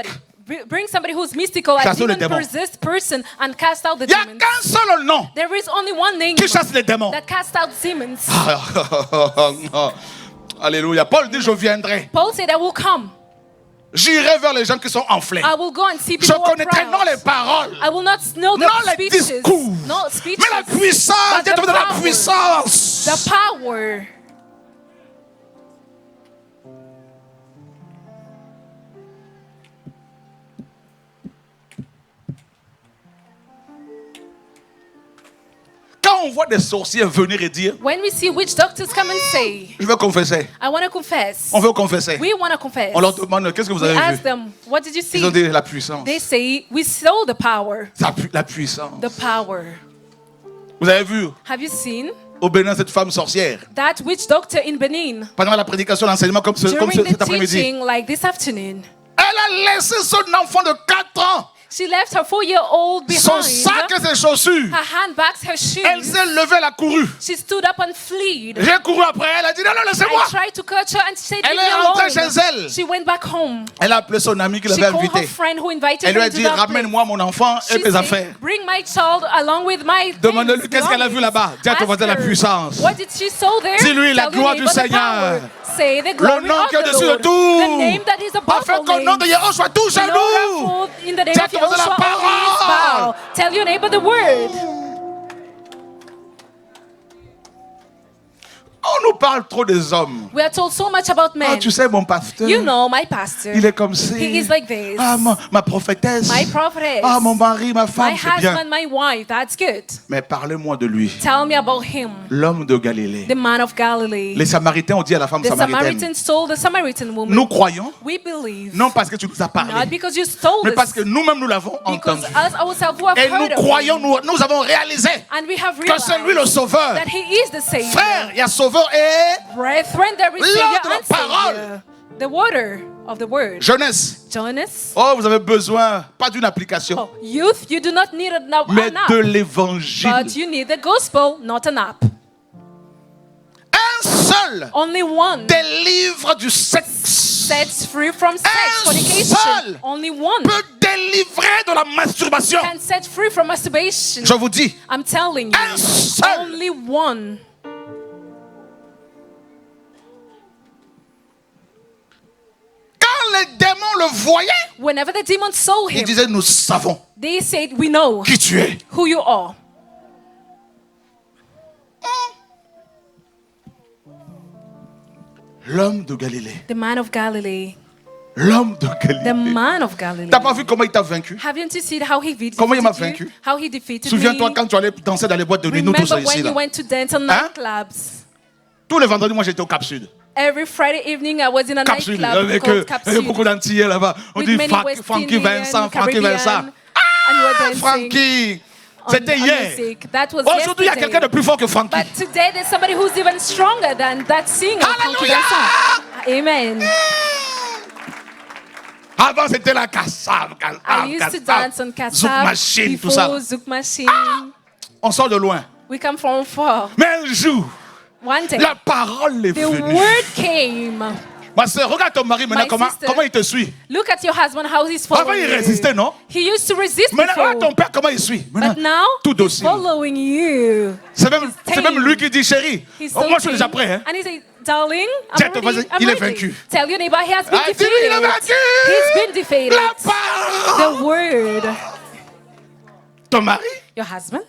S2: Bring somebody who's mystical, a
S1: Chasser les démons.
S2: demon-possessed person, and cast out the
S1: Il n'y a
S2: demons.
S1: qu'un seul nom
S2: There is only one name
S1: qui chasse les démons.
S2: that casts out demons.
S1: Alléluia. Paul dit, je viendrai.
S2: Paul said, I will come.
S1: J'irai vers les gens qui sont enflés.
S2: I will go and see
S1: Je
S2: people who are
S1: connaîtrai non les
S2: proud.
S1: paroles,
S2: I will not know the
S1: non les
S2: speeches.
S1: discours,
S2: No speeches.
S1: mais la puissance.
S2: But
S1: Dieu
S2: the
S1: te donne la
S2: power.
S1: puissance.
S2: The power.
S1: Quand on voit des sorciers venir et dire,
S2: When we see witch doctors come and say,
S1: je vais confesser,
S2: I want to confess.
S1: on veut confesser.
S2: We want to confess.
S1: On leur demande, qu'est-ce que vous
S2: We
S1: avez
S2: ask
S1: vu?
S2: them, what did you
S1: Ils ont
S2: see?
S1: dit la puissance.
S2: They say, we saw the power.
S1: La puissance.
S2: The power.
S1: Vous avez vu
S2: Have you seen
S1: au Bénin cette femme sorcière
S2: that witch doctor in Benin
S1: pendant la prédication, l'enseignement comme
S2: during the
S1: cet après-midi?
S2: teaching like this afternoon?
S1: Elle a laissé son enfant de 4 ans,
S2: She left her 4-year-old
S1: son
S2: behind,
S1: sac et ses chaussures.
S2: her handbags, her
S1: Elle
S2: shoes.
S1: s'est levée, elle a couru.
S2: She stood up and fled.
S1: J'ai couru après elle, elle a dit non, non, laissez-moi.
S2: I tried to catch her and she said,
S1: Elle
S2: leave
S1: est
S2: me
S1: rentrée
S2: alone.
S1: chez elle.
S2: She went back home.
S1: Elle a appelé son ami qui
S2: She
S1: l'avait
S2: called her
S1: invité.
S2: friend who invited
S1: Elle lui
S2: her
S1: a
S2: to
S1: dit,
S2: that place.
S1: ramène-moi mon enfant et
S2: She
S1: mes
S2: said,
S1: affaires.
S2: bring my child along with my
S1: Demandez-lui
S2: things,
S1: qu'est-ce qu'elle a vu là-bas. Dis à ton
S2: Ask
S1: voisin la
S2: her,
S1: puissance.
S2: What did she saw there?
S1: Dis-lui la
S2: Tell the
S1: gloire
S2: name
S1: du
S2: of the
S1: Seigneur.
S2: power. Say the glory
S1: Le nom
S2: of
S1: qui est
S2: the
S1: au-dessus de
S2: Lord.
S1: tout.
S2: The name that is above
S1: Afin
S2: all
S1: qu'au nom de
S2: names.
S1: Yahweh soit tout
S2: Lord
S1: jaloux.
S2: of all, in the name
S1: Dis à
S2: of
S1: ton voisin la
S2: Yahushua, always
S1: parole.
S2: bow. Tell your neighbor the word.
S1: On nous parle trop des hommes.
S2: We are told so much about
S1: Ah,
S2: men.
S1: tu sais, mon pasteur,
S2: You know, my pastor.
S1: il est comme ci.
S2: He is like this.
S1: Ah, ma prophétesse.
S2: My prophetess.
S1: Ah, mon mari, ma
S2: My
S1: femme, c'est bien.
S2: husband, my wife. That's good.
S1: Mais parlez-moi de lui.
S2: Tell me about him,
S1: L'homme de Galilée.
S2: the man of Galilee.
S1: Les Samaritains ont dit à la femme
S2: The
S1: samaritaine,
S2: Samaritans told the Samaritan woman,
S1: nous croyons,
S2: we believe,
S1: non parce que tu nous as
S2: not
S1: parlé,
S2: because you told
S1: mais parce
S2: us,
S1: que nous-mêmes nous l'avons
S2: because
S1: entendu.
S2: us ourselves who have
S1: Et
S2: heard
S1: nous
S2: of
S1: croyons,
S2: him,
S1: nous avons réalisé
S2: and we have
S1: que c'est lui le
S2: realized
S1: sauveur.
S2: that he is the Savior.
S1: Frère, il y a sauveur et
S2: Brethren, there is
S1: L'eau
S2: Savior
S1: de la
S2: and Savior.
S1: parole.
S2: The water of the word.
S1: jeunesse.
S2: Jonas,
S1: Oh, vous avez besoin, pas d'une application,
S2: oh, youth, you do not need
S1: mais
S2: an app,
S1: de l'évangile.
S2: but you need the gospel, not an app.
S1: Un seul
S2: Only one
S1: délivre du sexe,
S2: sets free from sex,
S1: Un
S2: fornication.
S1: seul
S2: Only one
S1: peut délivrer de la masturbation.
S2: can set free from masturbation.
S1: Je vous dis,
S2: I'm telling
S1: Un
S2: you,
S1: seul.
S2: only one.
S1: quand les démons le voyaient,
S2: Whenever the demons saw
S1: ils
S2: him,
S1: disaient, nous savons
S2: they said, we know
S1: qui tu es.
S2: who you are.
S1: L'homme de Galilée.
S2: The man of Galilee.
S1: L'homme de
S2: The
S1: Galilée.
S2: man of Galilee.
S1: T'as pas vu comment il t'a vaincu?
S2: Haven't you seen how he defeated
S1: Comment il m'a
S2: you?
S1: vaincu?
S2: How he defeated
S1: Souviens-toi
S2: me?
S1: quand tu allais danser dans les boîtes de nuit, nous tous
S2: Remember
S1: ici
S2: when
S1: là.
S2: you went to dance on
S1: Hein?
S2: nightclubs?
S1: Tous les vendredis, moi j'étais au Cap Sud.
S2: Every Friday evening, I was in a
S1: Capsule,
S2: nightclub
S1: avec
S2: called
S1: il y a
S2: Capsule.
S1: beaucoup d'Antillais là-bas. On
S2: With
S1: dit
S2: many West
S1: Frankie
S2: Indian,
S1: Vincent, Frankie
S2: Caribbean,
S1: Vincent.
S2: and we were
S1: Ah,
S2: dancing
S1: Frankie!
S2: on-
S1: C'était
S2: on
S1: hier.
S2: music. That was
S1: Aujourd'hui, il y a
S2: yesterday.
S1: quelqu'un de plus fort que Frankie.
S2: But today, there's somebody who's even stronger than that singer. Frankie
S1: Hallelujah!
S2: Vincent. Amen.
S1: Avant, c'était la Kassab.
S2: I used to dance on
S1: Zouk
S2: Kassab
S1: Machine, tout ça.
S2: before Zouk Machine.
S1: On sort de loin.
S2: We come from far.
S1: Mais un jour,
S2: One day,
S1: la parole est
S2: the
S1: venue.
S2: word came.
S1: Ma soeur, regarde ton mari maintenant,
S2: My sister.
S1: comment il te suit.
S2: Look at your husband, how he's
S1: Avant,
S2: following
S1: il
S2: you.
S1: résistait, non?
S2: He used to resist
S1: Maintenant,
S2: before.
S1: regarde ton père, comment il suit.
S2: But now,
S1: tout
S2: he's
S1: docile.
S2: following you.
S1: C'est même
S2: tame.
S1: lui qui dit, chérie,
S2: He's
S1: oh,
S2: so
S1: moi je suis
S2: tame.
S1: déjà prêt. Hein?
S2: And he said, darling,
S1: Dis à
S2: I'm
S1: ton
S2: ready.
S1: voisin,
S2: I'm
S1: il est
S2: ready.
S1: vaincu.
S2: Tell your neighbor he has been
S1: Ah, dis-lui, il est
S2: defeated.
S1: vaincu.
S2: He's been defeated.
S1: La parole.
S2: The word.
S1: Ton mari,
S2: Your husband?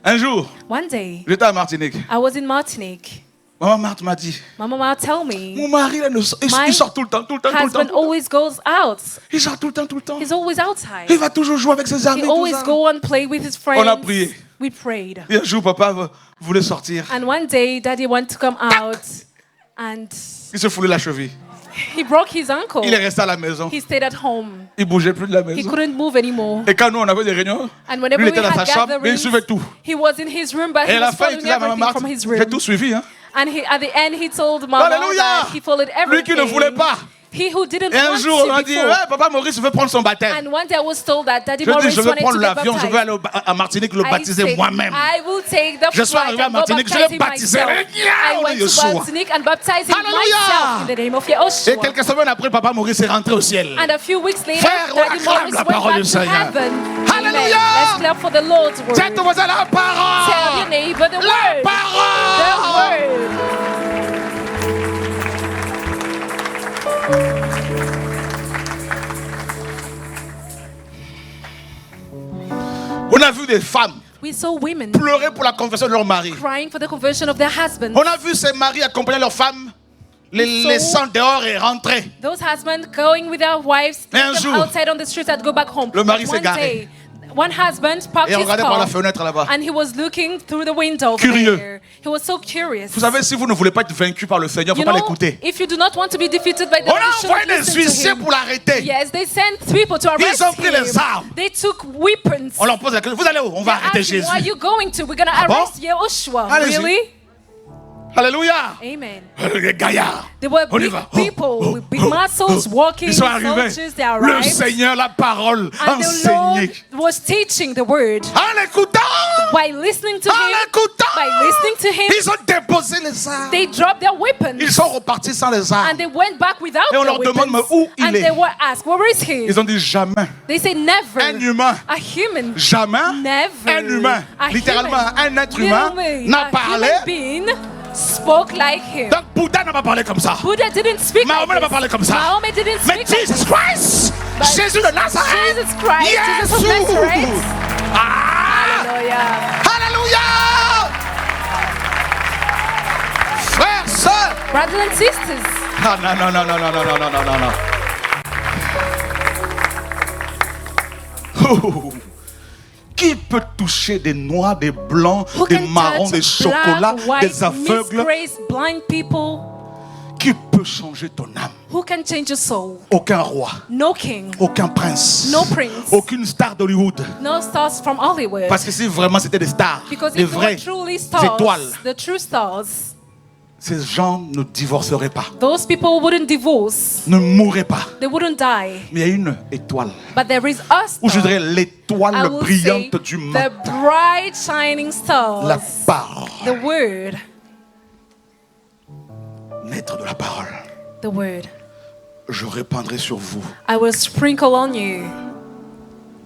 S1: un jour,
S2: One day,
S1: j'étais à Martinique.
S2: I was in Martinique.
S1: Maman Marthe m'a dit,
S2: My mama tell me,
S1: mon mari, là, il sort tout le temps, tout le temps, tout le temps.
S2: husband always goes out.
S1: Il sort tout le temps, tout le temps.
S2: He's always outside.
S1: Il va toujours jouer avec ses amis.
S2: He
S1: Tout
S2: always
S1: ça.
S2: go and play with his friends.
S1: On a prié.
S2: We prayed.
S1: Et un jour, papa voulait sortir.
S2: And one day, Daddy wanted to come out, and
S1: Il se foulait la cheville.
S2: he broke his ankle.
S1: Il est resté à la maison.
S2: He stayed at home.
S1: Il bougeait plus de la
S2: He
S1: maison.
S2: couldn't move anymore.
S1: Et quand nous, on avait des réunions,
S2: And whenever
S1: lui, il
S2: we
S1: était dans sa
S2: had
S1: chambre, mais il
S2: gatherings,
S1: suivait tout.
S2: he was in his room, but
S1: Et
S2: he
S1: à la
S2: was
S1: fin, il
S2: following
S1: disait à Maman
S2: everything
S1: Marthe,
S2: from his
S1: j'ai
S2: room.
S1: tout suivi. Hein.
S2: And at the end, he told Mama
S1: Alléluia.
S2: that he followed
S1: Lui qui ne
S2: everything.
S1: voulait pas.
S2: He who didn't
S1: Et un
S2: want
S1: jour, on
S2: to
S1: m'a dit,
S2: before.
S1: ouais, papa Maurice veut prendre son baptême.
S2: And one day I was told that Daddy
S1: Je dis,
S2: Maurice
S1: je vais
S2: wanted
S1: prendre
S2: to get
S1: l'avion, je vais
S2: baptized.
S1: aller à Martinique le
S2: I
S1: baptiser
S2: said,
S1: moi-même.
S2: I will take the
S1: Je suis
S2: flight
S1: arrivé à
S2: and go
S1: Martinique, je
S2: baptize
S1: l'ai
S2: him
S1: baptisé.
S2: myself. I went to
S1: Yeshua.
S2: Martinique and baptized him
S1: Alléluia.
S2: myself in the name of
S1: Et
S2: Yeshua.
S1: quelques semaines après, papa Maurice est rentré au ciel.
S2: And a few weeks later,
S1: Frère, on
S2: Daddy
S1: acclame
S2: Maurice
S1: la
S2: went
S1: parole
S2: back
S1: du
S2: to
S1: Seigneur.
S2: heaven.
S1: Alléluia.
S2: Amen. Let's clap for the Lord's word.
S1: Tiens ton voisin, la
S2: Tell
S1: parole.
S2: your neighbor the
S1: La
S2: word.
S1: parole.
S2: The word.
S1: On a vu des femmes
S2: We saw women
S1: pleurer pour la conversion de leur mari.
S2: crying for the conversion of their husbands.
S1: On a vu ces maris accompagner leurs femmes, les laissant dehors et rentrer.
S2: Those husbands going with their wives,
S1: Mais un
S2: leave them
S1: jour,
S2: outside on the streets and go back home.
S1: le mari
S2: But
S1: s'est
S2: one
S1: garé.
S2: day, one husband parked
S1: Et
S2: his
S1: regardait par la
S2: car
S1: fenêtre là-bas.
S2: and he was looking through the window over
S1: Curieux.
S2: there. He was so curious.
S1: Vous savez, si vous ne voulez pas être vaincu par le Seigneur, il ne
S2: You
S1: faut pas
S2: know,
S1: l'écouter.
S2: if you do not want to be defeated by the
S1: On
S2: Lord,
S1: a
S2: you
S1: envoyé
S2: shouldn't
S1: des
S2: listen to
S1: huissiers
S2: him.
S1: pour l'arrêter.
S2: Yes, they sent people to arrest
S1: ont pris
S2: him.
S1: les armes.
S2: They took weapons.
S1: On leur pose la question, vous allez où? On va
S2: They
S1: arrêter
S2: asked him,
S1: Jésus.
S2: where are you going to? We're going to
S1: Ah bon?
S2: arrest Yehoshua.
S1: Allez-y.
S2: Really?
S1: Alléluia.
S2: Amen.
S1: Les gaillards.
S2: There were
S1: On y
S2: big
S1: va.
S2: people with big muscles walking,
S1: Ils sont arrivés.
S2: soldiers, they
S1: Le
S2: arrived.
S1: Seigneur, la parole,
S2: And the
S1: enseignée.
S2: Lord was teaching the word.
S1: En l'écoutant,
S2: By listening to
S1: en
S2: him,
S1: l'écoutant,
S2: by listening to him,
S1: ils ont déposé les armes.
S2: they dropped their weapons.
S1: Ils sont repartis sans les armes.
S2: And they went back without
S1: Et on
S2: their
S1: leur demande,
S2: weapons.
S1: mais où il
S2: And
S1: est?
S2: they were asked, where is he?
S1: Ils ont dit jamais.
S2: They say never.
S1: Un humain,
S2: A human.
S1: jamais,
S2: Never.
S1: un humain,
S2: A
S1: littéralement
S2: human.
S1: un être humain,
S2: Literally,
S1: n'a
S2: a
S1: parlé.
S2: human being spoke like him.
S1: Donc Bouddha n'a pas parlé comme ça.
S2: Buddha didn't speak
S1: Mahomet n'a
S2: like
S1: pas
S2: this.
S1: parlé comme ça.
S2: Mahomet didn't
S1: Mais
S2: speak like
S1: Jesus
S2: this.
S1: Christ,
S2: But
S1: Jésus de Nazareth,
S2: Jesus Christ, Jesus of
S1: Jésus.
S2: Nazareth.
S1: Ah,
S2: Hallelujah.
S1: Alléluia. Frères, sœurs.
S2: Brothers and sisters,
S1: Ah non, non, non, non, non, non, non, non, non, non. Oh. Qui peut toucher des noirs, des blancs,
S2: who
S1: des
S2: can
S1: marrons, des
S2: touch
S1: chocolats,
S2: black, white,
S1: des aveugles?
S2: misgraced, blind people?
S1: Qui peut changer ton âme?
S2: Who can change your soul?
S1: Aucun roi,
S2: No king,
S1: aucun prince,
S2: No prince.
S1: aucune star d'Hollywood.
S2: no stars from Hollywood.
S1: Parce que si vraiment c'était des stars,
S2: Because
S1: des
S2: if they were
S1: vraies
S2: truly stars,
S1: étoiles,
S2: the true stars,
S1: ces gens ne divorceraient pas,
S2: those people wouldn't divorce.
S1: ne mourraient pas.
S2: They wouldn't die.
S1: Mais il y a une étoile,
S2: But there is a
S1: ou je
S2: star.
S1: dirais l'étoile
S2: I will say
S1: brillante du
S2: the
S1: matin,
S2: bright shining stars.
S1: la parole,
S2: The word.
S1: naître de la parole.
S2: The word.
S1: Je répandrai sur vous
S2: I will sprinkle on you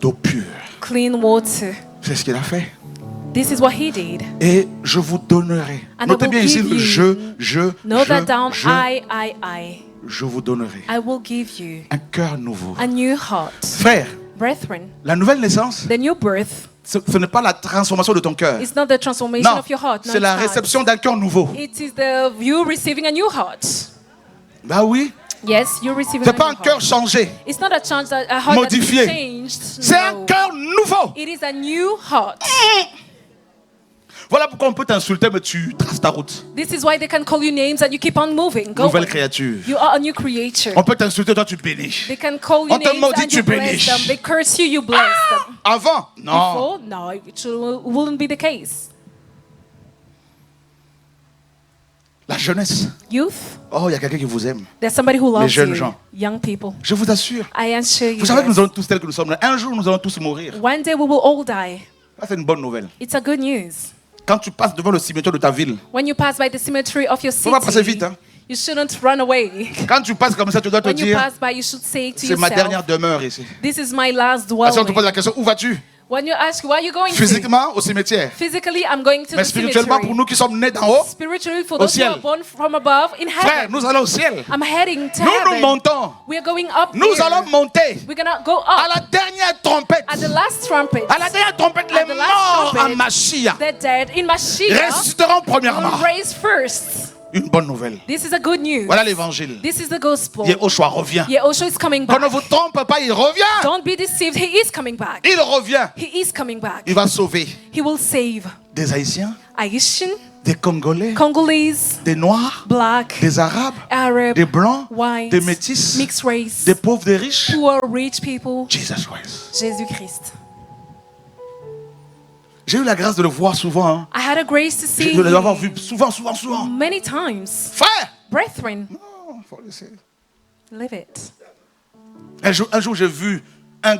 S1: d'eau pure.
S2: clean water.
S1: C'est ce qu'il a fait.
S2: This is what he did.
S1: Et je vous donnerai.
S2: And I
S1: Notez
S2: will
S1: bien ici
S2: give
S1: le
S2: you-
S1: je,
S2: Note that down.
S1: je,
S2: I.
S1: je vous donnerai
S2: I will give you
S1: un cœur nouveau.
S2: a new heart.
S1: Frère,
S2: Brethren,
S1: la nouvelle naissance,
S2: the new birth
S1: ce n'est pas la transformation de ton cœur.
S2: is not the transformation
S1: Non,
S2: of your heart. No,
S1: c'est la
S2: it's not.
S1: réception d'un cœur nouveau.
S2: It is the you receiving a new heart.
S1: Bah oui,
S2: Yes, you're receiving
S1: c'est
S2: a
S1: pas
S2: new
S1: un cœur
S2: heart.
S1: changé.
S2: It's not a change that a heart
S1: Modifié.
S2: that's changed.
S1: C'est un
S2: No.
S1: cœur nouveau.
S2: It is a new heart.
S1: Voilà pourquoi on peut t'insulter, mais tu traces ta route.
S2: This is why they can call you names and you keep on moving. Go
S1: Nouvelle
S2: on.
S1: créature.
S2: You are a new creature.
S1: On peut t'insulter, toi tu bénis.
S2: They can call you
S1: On te
S2: names
S1: maudit,
S2: and
S1: tu
S2: you bless
S1: bénis.
S2: them. They curse you, you bless them.
S1: Avant, non.
S2: Before, no, it wouldn't be the case.
S1: La jeunesse.
S2: Youth,
S1: Oh, il y a quelqu'un qui vous aime.
S2: there's somebody who loves
S1: jeunes
S2: you.
S1: gens.
S2: Young people.
S1: Je vous assure.
S2: I assure you.
S1: Vous savez que
S2: this.
S1: nous allons tous tels que nous sommes là. Un jour, nous allons tous mourir.
S2: One day we will all die.
S1: Ça, c'est une bonne nouvelle.
S2: It's a good news.
S1: Quand tu passes devant le cimetière de ta ville,
S2: When you pass by the cemetery of your
S1: Faut pas passer
S2: city,
S1: vite, hein.
S2: you shouldn't run away.
S1: quand tu passes comme ça, tu dois te
S2: When you
S1: dire,
S2: pass by, you should say to
S1: c'est ma dernière
S2: yourself,
S1: demeure ici.
S2: this is my last
S1: Parce qu'on te pose
S2: dwelling.
S1: la question, où vas-tu?
S2: When you ask, where are you going to?
S1: Physiquement, au cimetière.
S2: Physically, I'm going to
S1: Mais
S2: the
S1: spirituellement, pour
S2: cemetery.
S1: nous qui sommes nés d'en haut,
S2: Spiritually, for
S1: au
S2: those who
S1: ciel.
S2: are born from above, in
S1: frère,
S2: heaven,
S1: nous allons au ciel.
S2: I'm heading to
S1: Nous, nous
S2: heaven.
S1: montons.
S2: We are going up
S1: Nous
S2: there.
S1: allons monter.
S2: We're gonna go
S1: À
S2: up
S1: la dernière trompette.
S2: at the last trumpet.
S1: À la dernière trompette, les
S2: At the last
S1: morts
S2: trumpet.
S1: en Mashiach
S2: The dead in Mashiach
S1: ressusciteront
S2: will
S1: premièrement.
S2: raise first.
S1: Une bonne nouvelle.
S2: This is a good news.
S1: Voilà l'évangile.
S2: This is the gospel.
S1: Yehoshua revient.
S2: Yehoshua is coming
S1: Qu'on
S2: back.
S1: ne vous trompe pas, il revient.
S2: Don't be deceived. He is coming back.
S1: Il revient.
S2: He is coming back.
S1: Il va sauver
S2: He will save
S1: des Haïtiens,
S2: Haitian,
S1: des Congolais,
S2: Congolese,
S1: des Noirs,
S2: Black,
S1: des Arabes,
S2: Arab,
S1: des Blancs,
S2: White,
S1: des Métis,
S2: mixed race,
S1: des pauvres, des riches.
S2: poor, rich people.
S1: Jesus Christ.
S2: Jésus-Christ.
S1: J'ai eu la grâce de le voir souvent. Hein.
S2: I had a grace to see
S1: De l'avoir vu
S2: him
S1: souvent.
S2: many times.
S1: Frère!
S2: Brethren,
S1: Non, faut laisser.
S2: live it.
S1: Un jour, j'ai vu un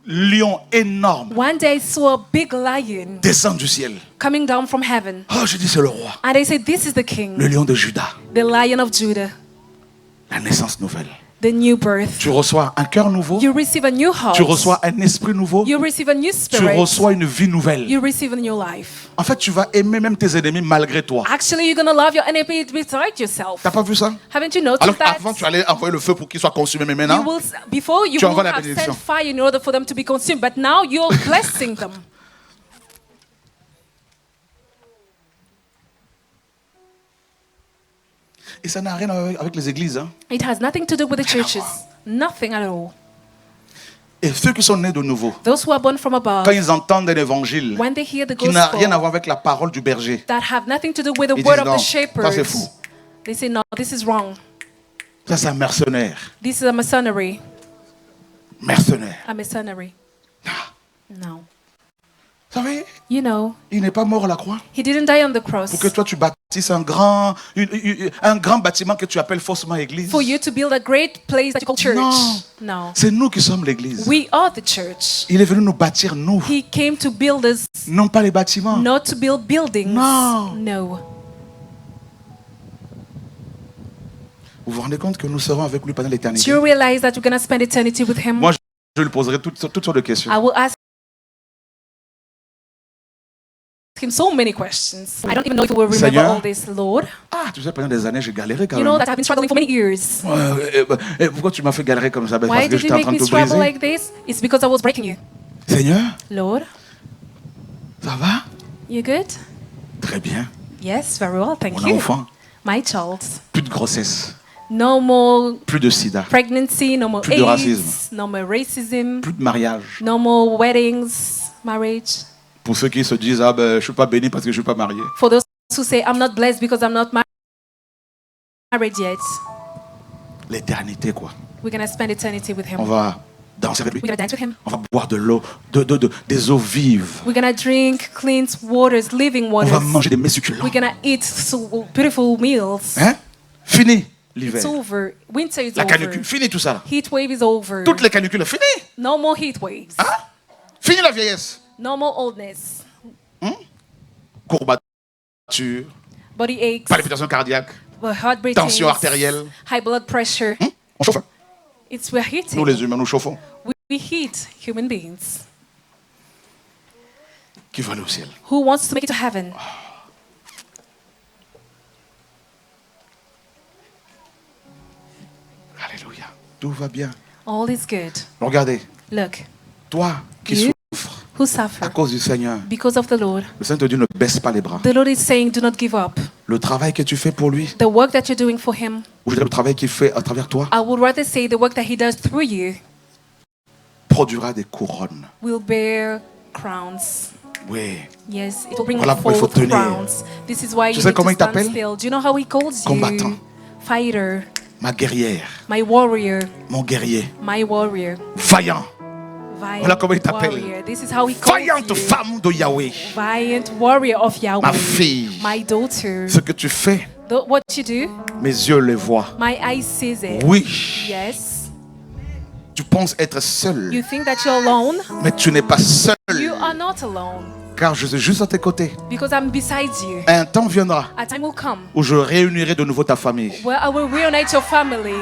S1: lion énorme
S2: One day I saw a big lion
S1: descendre du ciel.
S2: coming down from heaven.
S1: Oh, je dis c'est le roi,
S2: And they said, this is the
S1: le
S2: king,
S1: lion de Juda,
S2: the lion of Judah,
S1: la naissance nouvelle.
S2: the new birth.
S1: Tu reçois un cœur nouveau,
S2: You receive a new heart.
S1: tu reçois un esprit nouveau,
S2: You receive a new
S1: tu
S2: spirit.
S1: reçois une vie nouvelle.
S2: You receive a new life.
S1: En fait, tu vas aimer même tes ennemis malgré toi.
S2: Actually, you're going to love your enemy beside yourself.
S1: T'as pas vu ça?
S2: Haven't you noticed
S1: Alors
S2: that?
S1: qu'avant, tu allais envoyer le feu pour qu'ils soient consumés, mais
S2: You
S1: maintenant,
S2: will, before you
S1: Tu
S2: will
S1: envoies la
S2: have
S1: bénédiction.
S2: sent fire in order for them to be consumed, but now you're blessing them.
S1: et ça n'a rien à voir avec les églises. Hein.
S2: It has nothing to do with the churches. Nothing at all.
S1: Et ceux qui sont nés de nouveau,
S2: Those who are born from above,
S1: quand ils entendent un évangile
S2: when they hear the
S1: qui n'a
S2: gospel
S1: rien à voir avec la parole du berger,
S2: that have nothing to do with the
S1: ils
S2: word
S1: disent
S2: of
S1: non,
S2: the
S1: ça
S2: shepherd,
S1: c'est fou.
S2: they say, no, this is wrong.
S1: Ça c'est un mercenaire.
S2: This is a mercenary.
S1: Mercenaire.
S2: A mercenary.
S1: Ah.
S2: No.
S1: Vous savez,
S2: You know,
S1: il n'est pas mort à la croix
S2: he didn't die on the cross
S1: pour que toi tu bâtisses un grand bâtiment que tu appelles faussement église.
S2: for you to build a great place that you call church.
S1: Non.
S2: No.
S1: C'est nous qui sommes l'église.
S2: We are the church.
S1: Il est venu nous bâtir, nous,
S2: He came to build us,
S1: non pas les bâtiments.
S2: not to build buildings.
S1: No.
S2: No.
S1: Vous vous rendez compte que nous serons avec lui pendant
S2: Do
S1: l'éternité?
S2: you realize that you're going to spend eternity with him?
S1: Moi, je lui poserai toutes sortes de questions.
S2: I will ask him so many questions. I don't even know if he will remember
S1: Seigneur.
S2: all this, Lord.
S1: Ah, tu sais, pendant des années, j'ai galéré quand
S2: You
S1: même.
S2: know that I've been struggling for many years.
S1: Pourquoi tu m'as fait galérer comme ça? Ben,
S2: Why
S1: parce que
S2: did you
S1: j'étais en
S2: make
S1: train
S2: me
S1: de te
S2: struggle
S1: briser.
S2: like this? It's because I was breaking you.
S1: Seigneur,
S2: Lord,
S1: ça va?
S2: you good?
S1: Très bien.
S2: Yes, very well, thank
S1: Mon
S2: you.
S1: enfant,
S2: My child.
S1: plus de grossesse,
S2: No more
S1: plus de sida,
S2: pregnancy, no more
S1: Plus de
S2: AIDS,
S1: racisme.
S2: no more racism,
S1: plus de mariage.
S2: no more weddings, marriage.
S1: Pour ceux qui se disent, ah ben, je suis pas béni parce que je suis pas marié.
S2: For those who say, I'm not blessed because I'm not married yet,
S1: L'éternité, quoi.
S2: we're going to spend eternity with him.
S1: On va danser avec lui.
S2: We're going to dance with him.
S1: On va boire de l'eau, des eaux vives.
S2: We're going to drink clean waters, living
S1: On va
S2: waters.
S1: manger des mets succulents.
S2: We're going to eat so beautiful meals.
S1: Hein? Fini
S2: It's
S1: l'hiver.
S2: over. Winter is
S1: La
S2: over.
S1: canicule, fini tout ça.
S2: Heat wave is over.
S1: Toutes les canicules, fini.
S2: No more heat waves.
S1: Hein? Fini la vieillesse.
S2: No more oldness.
S1: Courbature,
S2: Body aches,
S1: palpitation cardiaque,
S2: heart beatings,
S1: tension artérielle.
S2: high blood pressure.
S1: On chauffe.
S2: We're heating.
S1: Nous les humains, nous chauffons.
S2: We heat human beings.
S1: Qui va aller au ciel?
S2: Who wants to make it to heaven?
S1: Alléluia. Tout va bien.
S2: All is good.
S1: Regardez,
S2: Look,
S1: toi qui
S2: You?
S1: souffres
S2: who
S1: à
S2: suffer
S1: cause du Seigneur,
S2: because of the Lord.
S1: le Seigneur te dit ne baisse pas les bras.
S2: The Lord is saying, do not give up.
S1: Le travail que tu fais pour lui,
S2: The work that you're doing for Him,
S1: ou je dirais le travail qu'il fait à travers toi,
S2: I would rather say the work that He does through you
S1: produira des couronnes.
S2: will bear crowns.
S1: Oui.
S2: Yes, it will bring
S1: Voilà pourquoi il faut
S2: forth
S1: tenir.
S2: crowns. This is why
S1: Tu
S2: you
S1: sais
S2: need
S1: comment
S2: to
S1: il t'appelle?
S2: stand still. Do you know how He calls
S1: Combattant.
S2: you? Fighter,
S1: Ma guerrière,
S2: my warrior,
S1: mon guerrier,
S2: my warrior.
S1: vaillant,
S2: Violent
S1: Voilà comment il t'appelle.
S2: warrior. This is how He calls
S1: vaillante
S2: you.
S1: femme de Yahweh.
S2: Valiant warrior of Yahweh.
S1: Ma fille,
S2: My daughter.
S1: ce que tu fais,
S2: What you do,
S1: mes yeux le voient.
S2: my eyes sees it.
S1: Oui,
S2: Yes.
S1: tu penses être seul,
S2: You think that you're alone?
S1: mais tu n'es pas seul,
S2: You are not alone.
S1: car je suis juste à tes côtés.
S2: Because I'm beside you.
S1: Un temps viendra
S2: A time will come
S1: où je réunirai de nouveau ta famille.
S2: where I will reunite your family.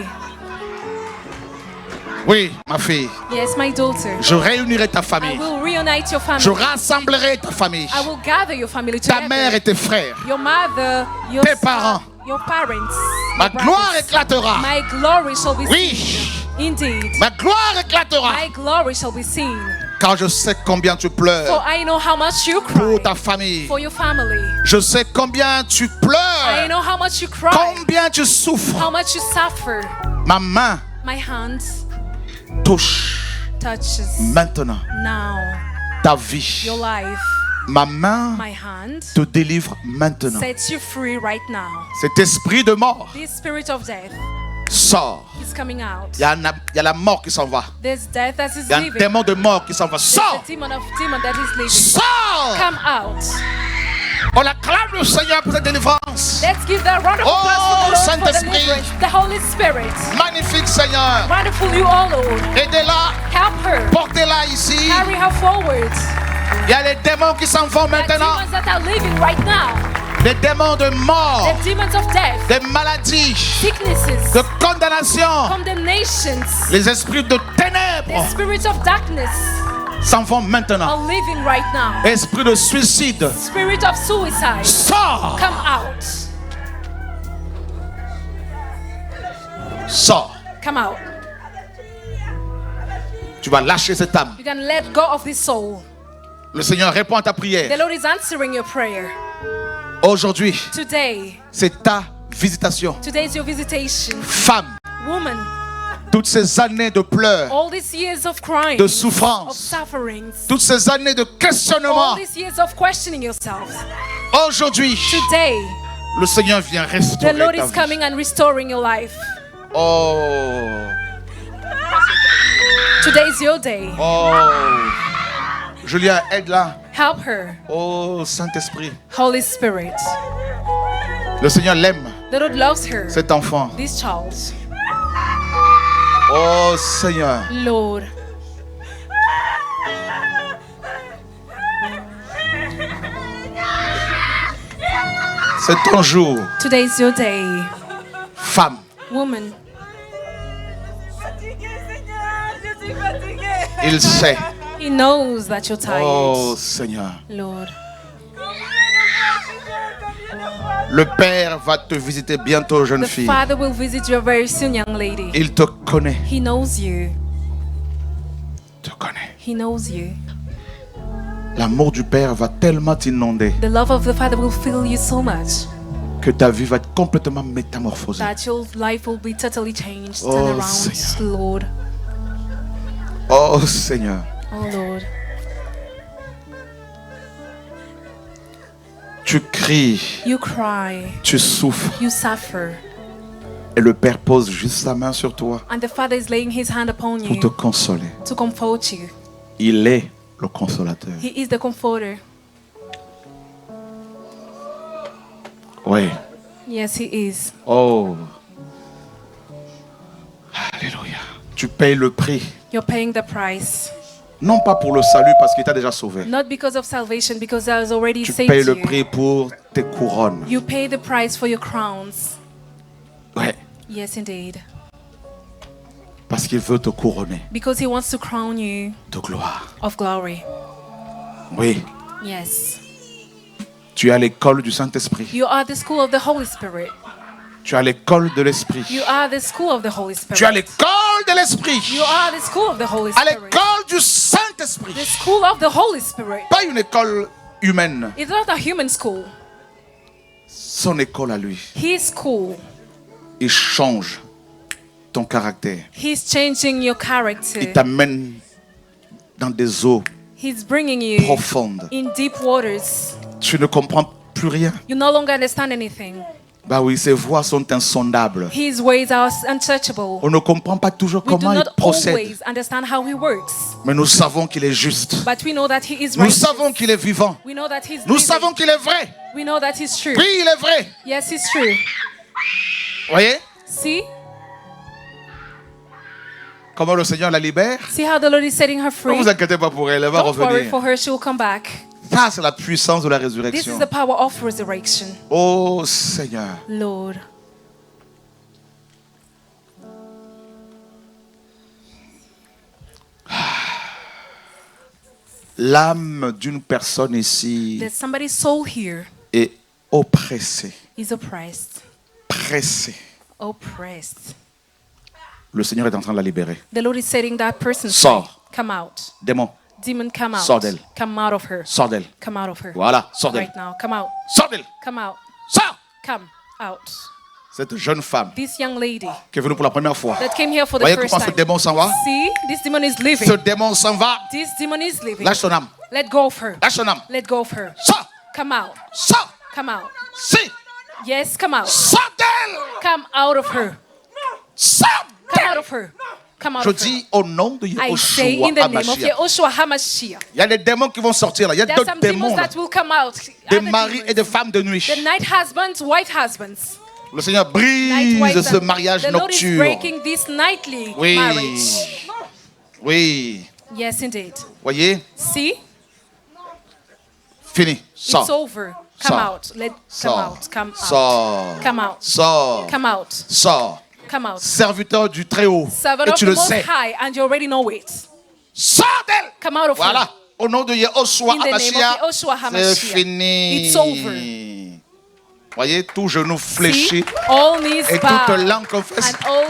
S1: Oui, ma fille,
S2: Yes, my daughter.
S1: je réunirai ta
S2: I
S1: famille.
S2: will reunite your family.
S1: Je rassemblerai ta famille.
S2: I will gather your family
S1: Ta
S2: together.
S1: mère et tes frères.
S2: Your mother, your
S1: Tes
S2: son,
S1: parents.
S2: your parents.
S1: Ma
S2: your
S1: gloire
S2: brothers.
S1: éclatera.
S2: My glory shall be
S1: Oui,
S2: seen. Indeed.
S1: ma gloire éclatera.
S2: My glory shall be seen.
S1: Car je sais combien tu
S2: For
S1: pleures
S2: I know how much you cry
S1: pour ta famille.
S2: for your family.
S1: Je sais combien tu
S2: I
S1: pleures,
S2: know how much you cry,
S1: combien tu souffres.
S2: how much you suffer.
S1: Ma main
S2: My hand
S1: touche
S2: touches
S1: maintenant
S2: now
S1: ta vie.
S2: your life.
S1: Ma main
S2: My hand
S1: te délivre maintenant.
S2: sets you free right now.
S1: Cet esprit de mort
S2: This spirit of death
S1: sort.
S2: is coming out.
S1: Il y a la mort qui s'en va.
S2: There's death that is
S1: Il y a un
S2: leaving.
S1: démon de mort qui s'en va.
S2: There's
S1: Sors!
S2: a demon that is leaving.
S1: Sors!
S2: Come out.
S1: On acclame le Seigneur pour cette délivrance.
S2: Let's give that round of
S1: Oh,
S2: applause to the Lord for
S1: Saint-Esprit.
S2: deliverance. The Holy Spirit.
S1: Magnifique Seigneur.
S2: Wonderful you all, Lord.
S1: Aidez-la.
S2: Help her.
S1: Portez-la ici.
S2: Carry her forward.
S1: Il y a les démons qui s'en vont
S2: The
S1: maintenant.
S2: demons that are leaving right now.
S1: Les démons de mort.
S2: The demons of death.
S1: Des maladies.
S2: Sicknesses.
S1: De condamnation.
S2: Condemnations.
S1: Les esprits de
S2: The
S1: ténèbres
S2: spirits of darkness
S1: s'en vont maintenant.
S2: are leaving right now.
S1: Esprit de suicide.
S2: Spirit of suicide.
S1: Sors.
S2: Come out.
S1: Sors.
S2: Come out.
S1: Tu vas lâcher cette âme.
S2: You can let go of this soul.
S1: Le Seigneur répond à ta
S2: The
S1: prière.
S2: Lord is answering your prayer.
S1: Aujourd'hui,
S2: Today.
S1: c'est ta visitation.
S2: Today is your visitation.
S1: Femme,
S2: Woman,
S1: toutes ces années de pleurs,
S2: all these years of crying,
S1: de
S2: of
S1: souffrance,
S2: sufferings,
S1: toutes ces années de questionnement,
S2: all these years of questioning yourself.
S1: aujourd'hui,
S2: Today,
S1: le Seigneur vient
S2: the
S1: restaurer
S2: Lord
S1: ta
S2: is
S1: vie.
S2: coming and restoring your life.
S1: Oh,
S2: Today is your day.
S1: oh. Julia, aide-la.
S2: Help her.
S1: Oh, Saint-Esprit.
S2: Holy Spirit.
S1: Le Seigneur l'aime,
S2: The Lord loves her.
S1: cet enfant.
S2: This child.
S1: Oh, Seigneur.
S2: Lord.
S1: C'est ton jour.
S2: Today is your day.
S1: Femme,
S2: Woman,
S1: il sait.
S2: He knows that you're tired.
S1: Oh, Seigneur.
S2: Lord.
S1: Le Père va te visiter bientôt, jeune
S2: The
S1: fille.
S2: Father will visit you very soon, young lady.
S1: Il te connaît.
S2: He knows you.
S1: Te connaît.
S2: He knows you.
S1: L'amour du Père va tellement t'inonder
S2: The love of the Father will fill you so much
S1: que ta vie va être complètement métamorphosée.
S2: that your life will be totally changed.
S1: Oh,
S2: Turn around,
S1: Seigneur.
S2: Lord.
S1: Oh, Seigneur.
S2: Oh, Lord.
S1: Tu cries,
S2: You cry.
S1: tu souffres.
S2: You suffer.
S1: Et le Père pose juste sa main sur toi
S2: And the Father is laying His hand upon
S1: pour te
S2: you
S1: consoler.
S2: to comfort you.
S1: Il est le consolateur.
S2: He is the comforter.
S1: Oui.
S2: Yes, He is.
S1: Oh. Alléluia. Tu payes le prix.
S2: You're paying the price.
S1: Non pas pour le salut parce qu'il t'a déjà sauvé.
S2: Not because of salvation, because I was already
S1: Tu
S2: saved
S1: payes le
S2: you.
S1: prix pour tes couronnes.
S2: You pay the price for your crowns.
S1: Ouais.
S2: Yes, indeed.
S1: Parce qu'il veut te couronner
S2: Because He wants to crown you
S1: de gloire.
S2: of glory.
S1: Oui.
S2: Yes.
S1: Tu es à l'école du Saint-Esprit.
S2: You are the school of the Holy Spirit.
S1: Tu es à l'école de l'Esprit.
S2: You are the school of the Holy
S1: Tu es à
S2: Spirit.
S1: l'école de l'Esprit.
S2: You are the school of the Holy
S1: À
S2: Spirit.
S1: l'école du Saint-Esprit.
S2: The school of the Holy Spirit.
S1: Pas une école humaine.
S2: It's not a human school.
S1: Son école à lui.
S2: His school.
S1: Il change ton caractère.
S2: He's changing your
S1: Il
S2: character.
S1: t'amène dans des eaux
S2: He's bringing you
S1: profondes.
S2: in deep waters.
S1: Tu ne comprends plus rien.
S2: You no longer understand anything.
S1: Bah oui, ses voies sont insondables.
S2: His ways are untouchable.
S1: On ne comprend pas toujours
S2: We do
S1: comment il
S2: not
S1: procède.
S2: always understand how He works.
S1: Mais nous savons qu'il est juste.
S2: But we know that He is
S1: Nous
S2: righteous.
S1: savons qu'il est vivant.
S2: We know that He's
S1: Nous
S2: living.
S1: savons qu'il est vrai.
S2: We know that He's true.
S1: Oui, il est vrai.
S2: Yes, He's true.
S1: Voyez
S2: See?
S1: comment le Seigneur la libère?
S2: See how the Lord is setting her
S1: Ne
S2: free?
S1: vous inquiétez pas pour elle, elle va
S2: Don't worry
S1: revenir.
S2: for her, she will come back.
S1: Ça, c'est la puissance de la
S2: This is
S1: résurrection.
S2: the power of resurrection.
S1: Oh Seigneur.
S2: Lord.
S1: L'âme d'une personne ici
S2: There's somebody's soul here
S1: est oppressée.
S2: is oppressed.
S1: Pressée.
S2: Oppressed.
S1: Le Seigneur est en train de la libérer.
S2: The Lord is setting that person free.
S1: Sors.
S2: Come out.
S1: Démon,
S2: Demon, come out.
S1: Sors d'elle.
S2: Come out of her.
S1: Sors d'elle.
S2: Come out of her.
S1: Voilà, sors d'elle.
S2: Right now. Come out.
S1: Sors d'elle.
S2: Come out.
S1: Sors.
S2: Come out.
S1: Cette jeune femme
S2: This young lady
S1: qui est venue pour la première fois.
S2: that came here for the
S1: Voyez
S2: first
S1: comment ce
S2: time.
S1: démon s'en va?
S2: See, this demon is leaving.
S1: Ce démon s'en va.
S2: This demon is leaving.
S1: Lâche ton âme.
S2: Let go of her.
S1: Lâche ton âme.
S2: Let go of her.
S1: Sors.
S2: Come out.
S1: Sors.
S2: Come out.
S1: Si.
S2: Yes, come out.
S1: Sors d'elle.
S2: Come out of her.
S1: Sors
S2: Come out
S1: d'elle.
S2: of her. Come out
S1: Je
S2: of her.
S1: dis au nom de
S2: I say
S1: Yahushua
S2: in the name of
S1: HaMashiach.
S2: Yahushua HaMashiach.
S1: Il y a des démons qui vont sortir là. Il y a
S2: There are
S1: d'autres
S2: some demons
S1: démons là.
S2: that will come out.
S1: Des
S2: Other
S1: maris
S2: demons.
S1: et des femmes de nuit.
S2: The night husbands, wife husbands.
S1: Le Seigneur
S2: Night
S1: brise
S2: wives
S1: ce
S2: and-
S1: mariage
S2: the Lord is
S1: nocturne.
S2: breaking this nightly
S1: Oui.
S2: marriage.
S1: Oui.
S2: Yes, indeed.
S1: Voyez?
S2: See,
S1: Fini.
S2: it's
S1: Sors.
S2: over. Come
S1: Sors.
S2: out. Come
S1: Sors.
S2: out. Come out.
S1: Sors.
S2: Come out.
S1: Sors.
S2: Come out.
S1: Sors.
S2: Come out.
S1: Serviteur du Très-Haut.
S2: Servant
S1: Et
S2: of
S1: tu
S2: the
S1: le
S2: Most
S1: sais.
S2: High, and you already know it.
S1: Sors d'elle.
S2: Come out of her.
S1: Voilà. Au nom de Yahushua
S2: In the name of
S1: HaMashiach.
S2: Yahushua
S1: C'est
S2: HaMashiach.
S1: fini.
S2: It's over.
S1: Voyez, tout genou fléchi
S2: See, all knees
S1: et
S2: bow
S1: toute langue confesse.
S2: and all